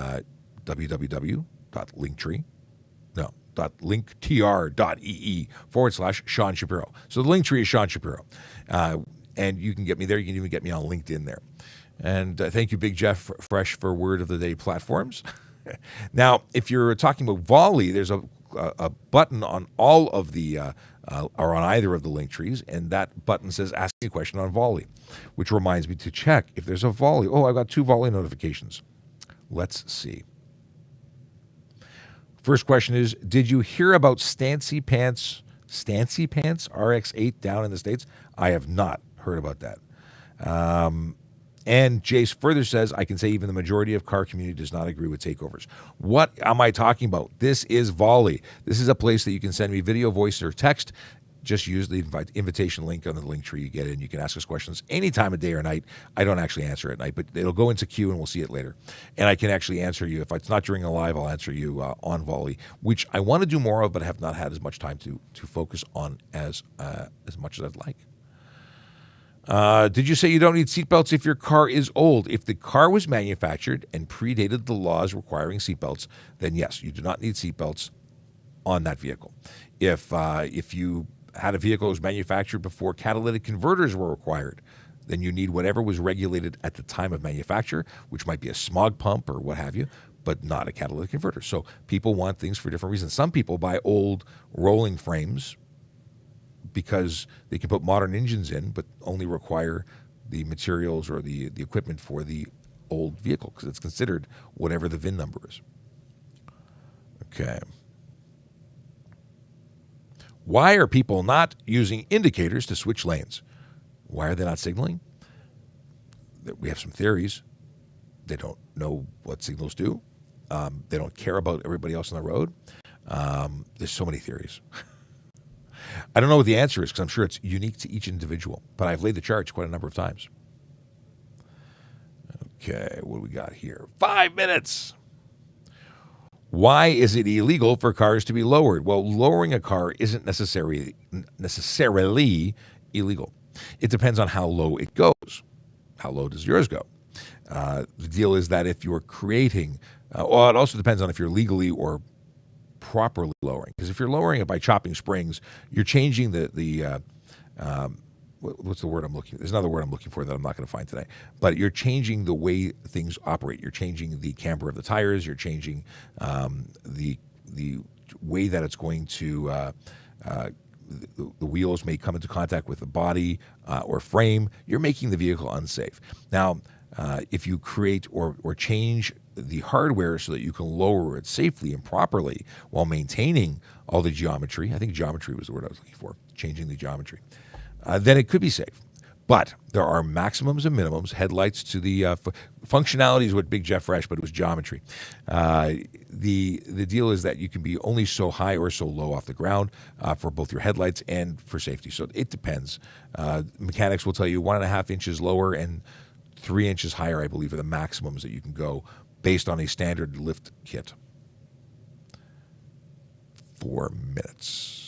www.linktree. No. linktr.ee/Sean Shapiro. So the link tree is Sean Shapiro. And you can get me there. You can even get me on LinkedIn there. And thank you, Big Jeff Fresh, for Word of the Day platforms. Now, if you're talking about volley, there's a button on all of the, or on either of the link trees, and that button says Ask Me a Question on Volley, which reminds me to check if there's a volley. Oh, I've got 2 volley notifications. Let's see. First question is, did you hear about Stancy Pants RX-8 down in the States? I have not heard about that. And Jace further says, I can say even the majority of car community does not agree with takeovers. What am I talking about? This is Volley. This is a place that you can send me video, voice, or text. Just use the invitation link on the link tree you get in. You can ask us questions any time of day or night. I don't actually answer at night, but it'll go into queue and we'll see it later. And I can actually answer you. If it's not during a live, I'll answer you on Volley, which I want to do more of, but have not had as much time to focus on as much as I'd like. Did you say you don't need seatbelts if your car is old? If the car was manufactured and predated the laws requiring seatbelts, then yes, you do not need seatbelts on that vehicle. If you had a vehicle that was manufactured before catalytic converters were required, then you need whatever was regulated at the time of manufacture, which might be a smog pump or what have you, but not a catalytic converter. So people want things for different reasons. Some people buy old rolling frames because they can put modern engines in, but only require the materials or the equipment for the old vehicle because it's considered whatever the VIN number is. Okay. Why are people not using indicators to switch lanes? Why are they not signaling? We have some theories. They don't know what signals do. They don't care about everybody else on the road. There's so many theories. I don't know what the answer is because I'm sure it's unique to each individual, but I've laid the charge quite a number of times. Okay, what do we got here? 5 minutes. Why is it illegal for cars to be lowered? Well, lowering a car isn't necessarily illegal. It depends on how low it goes. How low does yours go? The deal is that if you're creating, well, it also depends on if you're legally or properly lowering. Because if you're lowering it by chopping springs, you're changing the what's the word I'm looking for? There's another word I'm looking for that I'm not going to find today. But you're changing the way things operate. You're changing the camber of the tires. You're changing the way that it's going to the wheels may come into contact with the body or frame. You're making the vehicle unsafe. Now, if you create or change the hardware so that you can lower it safely and properly while maintaining all the geometry, I think geometry was the word I was looking for, changing the geometry, then it could be safe. But there are maximums and minimums. Headlights to the functionality is what Big Jeff Fresh, but it was geometry. The deal is that you can be only so high or so low off the ground for both your headlights and for safety. So it depends. Mechanics will tell you 1.5 inches lower and 3 inches higher, I believe, are the maximums that you can go based on a standard lift kit. 4 minutes.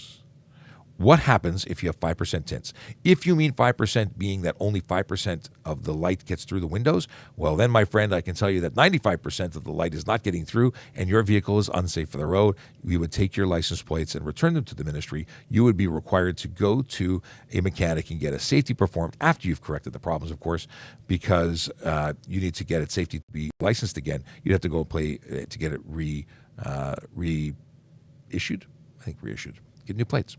What happens if you have 5% tints? If you mean 5% being that only 5% of the light gets through the windows, well then, my friend, I can tell you that 95% of the light is not getting through and your vehicle is unsafe for the road. We would take your license plates and return them to the ministry. You would be required to go to a mechanic and get a safety performed after you've corrected the problems, of course, because you need to get it safety to be licensed again. You'd have to go play to get it reissued. I think reissued. Get new plates.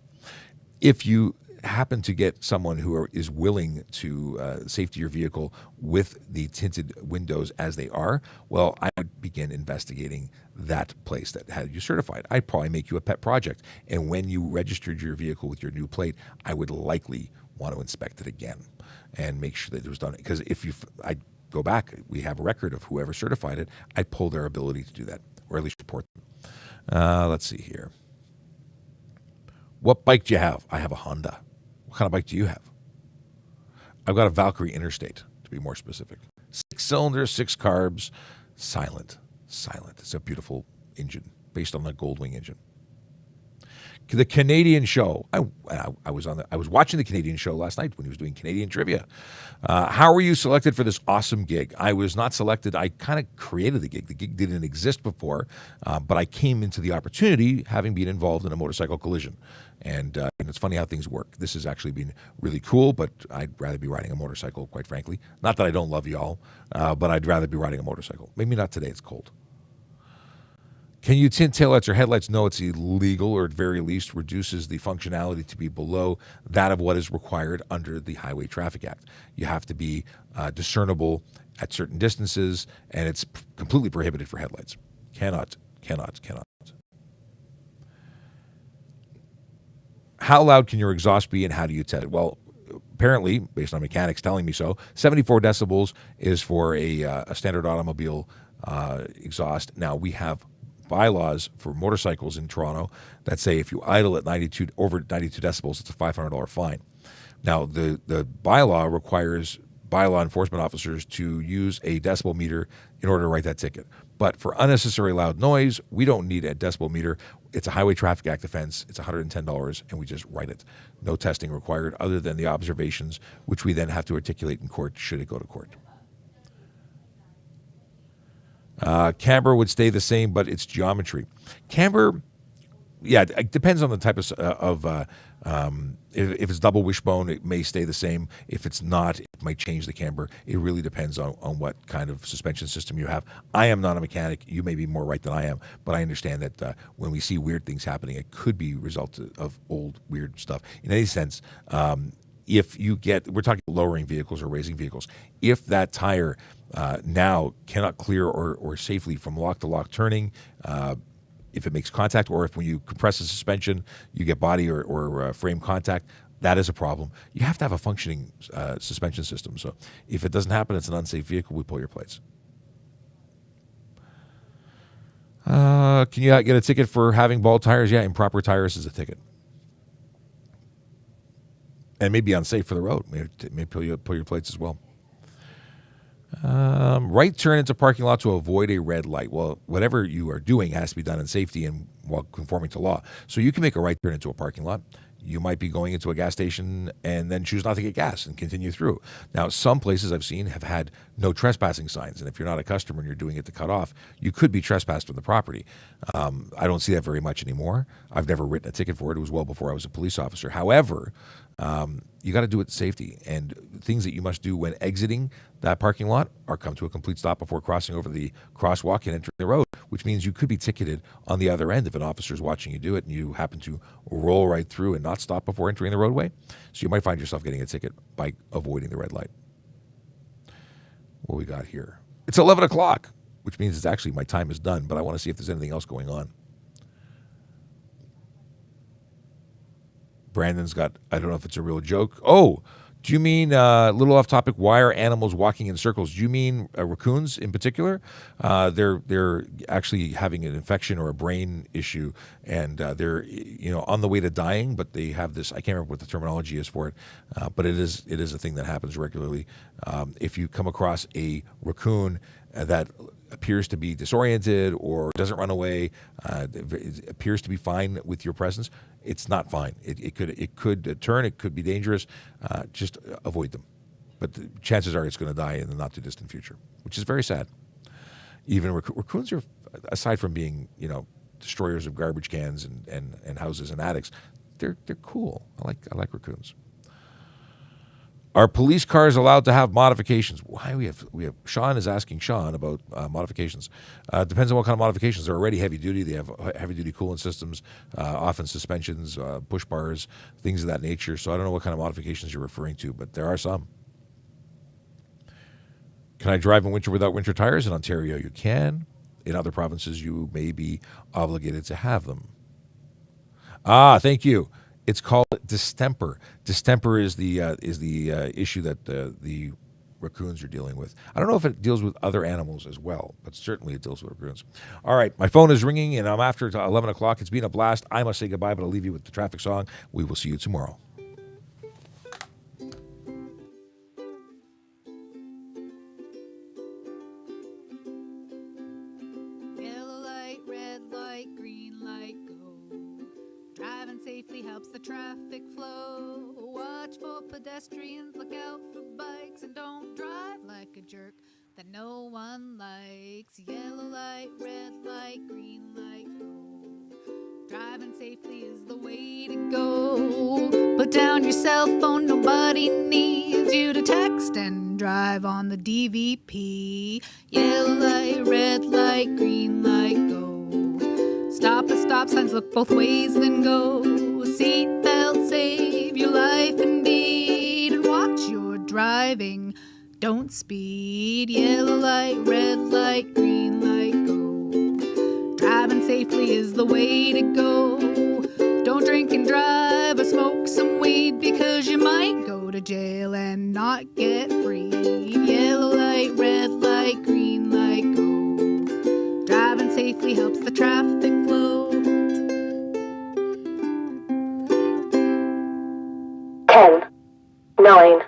If you happen to get someone who is willing to safety your vehicle with the tinted windows as they are, well, I would begin investigating that place that had you certified. I'd probably make you a pet project. And when you registered your vehicle with your new plate, I would likely want to inspect it again and make sure that it was done. Because if I go back, we have a record of whoever certified it, I'd pull their ability to do that, or at least report them. Let's see here. What bike do you have? I have a Honda. What kind of bike do you have? I've got a Valkyrie Interstate, to be more specific. 6 cylinders, 6 carbs, silent. It's a beautiful engine based on the Goldwing engine. The Canadian show. I was watching the Canadian show last night when he was doing Canadian trivia. How were you selected for this awesome gig? I was not selected. I kind of created the gig. The gig didn't exist before, but I came into the opportunity having been involved in a motorcycle collision. And it's funny how things work. This has actually been really cool, but I'd rather be riding a motorcycle, quite frankly. Not that I don't love y'all, but I'd rather be riding a motorcycle. Maybe not today. It's cold. Can you tint taillights or headlights? No, it's illegal, or at very least reduces the functionality to be below that of what is required under the Highway Traffic Act. You have to be discernible at certain distances, and it's completely prohibited for headlights. Cannot. How loud can your exhaust be, and how do you test it? Well, apparently, based on mechanics telling me so, 74 decibels is for a standard automobile exhaust. Now, we have bylaws for motorcycles in Toronto that say if you idle at over 92 decibels, it's a $500 fine. Now, the bylaw requires bylaw enforcement officers to use a decibel meter in order to write that ticket. But for unnecessary loud noise, we don't need a decibel meter. It's a Highway Traffic Act offense. It's $110, and we just write it. No testing required other than the observations, which we then have to articulate in court should it go to court. Camber would stay the same, but it's geometry. Camber, yeah, it depends on the type of if it's double wishbone, it may stay the same. If it's not, it might change the camber. It really depends on what kind of suspension system you have. I am not a mechanic. You may be more right than I am, but I understand that when we see weird things happening, it could be a result of old weird stuff. In any sense, if you we're talking lowering vehicles or raising vehicles. If that tire now cannot clear or safely from lock-to-lock turning, if it makes contact, or if when you compress the suspension, you get body or frame contact, that is a problem. You have to have a functioning suspension system. So if it doesn't happen, it's an unsafe vehicle, we pull your plates. Can you get a ticket for having bald tires? Yeah, improper tires is a ticket. And it may be unsafe for the road. It may pull your plates as well. Right turn into parking lot to avoid a red light. Well, whatever you are doing has to be done in safety and while conforming to law. So you can make a right turn into a parking lot. You might be going into a gas station and then choose not to get gas and continue through. Now, some places I've seen have had no trespassing signs. And if you're not a customer and you're doing it to cut off, you could be trespassed from the property. I don't see that very much anymore. I've never written a ticket for it. It was well before I was a police officer. However, You got to do it with safety. And things that you must do when exiting that parking lot are come to a complete stop before crossing over the crosswalk and entering the road, which means you could be ticketed on the other end if an officer is watching you do it and you happen to roll right through and not stop before entering the roadway. So you might find yourself getting a ticket by avoiding the red light. What we got here? It's 11 o'clock, which means it's actually my time is done, but I want to see if there's anything else going on. Brandon's got, I don't know if it's a real joke. Oh, do you mean, a little off topic, why are animals walking in circles? Do you mean raccoons in particular? They're actually having an infection or a brain issue, and they're on the way to dying, but they have this, I can't remember what the terminology is for it, but it is a thing that happens regularly. If you come across a raccoon that appears to be disoriented or doesn't run away, it appears to be fine with your presence, it's not fine. It could turn. It could be dangerous. Just avoid them. But the chances are it's going to die in the not too distant future, which is very sad. Even raccoons are, aside from being destroyers of garbage cans and houses and attics, they're cool. I like raccoons. Are police cars allowed to have modifications? Why we have Sean is asking Sean about modifications. Depends on what kind of modifications. They're already heavy duty. They have heavy duty coolant systems, often suspensions, push bars, things of that nature. So I don't know what kind of modifications you're referring to, but there are some. Can I drive in winter without winter tires? In Ontario, you can. In other provinces, you may be obligated to have them. Thank you. It's called distemper. Distemper is the issue that the raccoons are dealing with. I don't know if it deals with other animals as well, but certainly it deals with raccoons. All right, my phone is ringing, and I'm after 11 o'clock. It's been a blast. I must say goodbye, but I'll leave you with the traffic song. We will see you tomorrow. Yellow light, red light, green light, go. Driving safely helps the traffic flow. Watch for pedestrians, look out for bikes, and don't drive like a jerk that no one likes. Yellow light, red light, green light, go. Driving safely is the way to go. Put down your cell phone, nobody needs you to text and drive on the DVP. Yellow light, red light, green light, go. Stop at stop signs, look both ways, then go. Seatbelt, save your life indeed. And watch your driving, don't speed. Yellow light, red light, green light, go. Driving safely is the way to go. Don't drink and drive or smoke some weed, because you might go to jail and not get freed. Yellow light, red light, green light, go. Driving safely helps the traffic flow. 10, 9,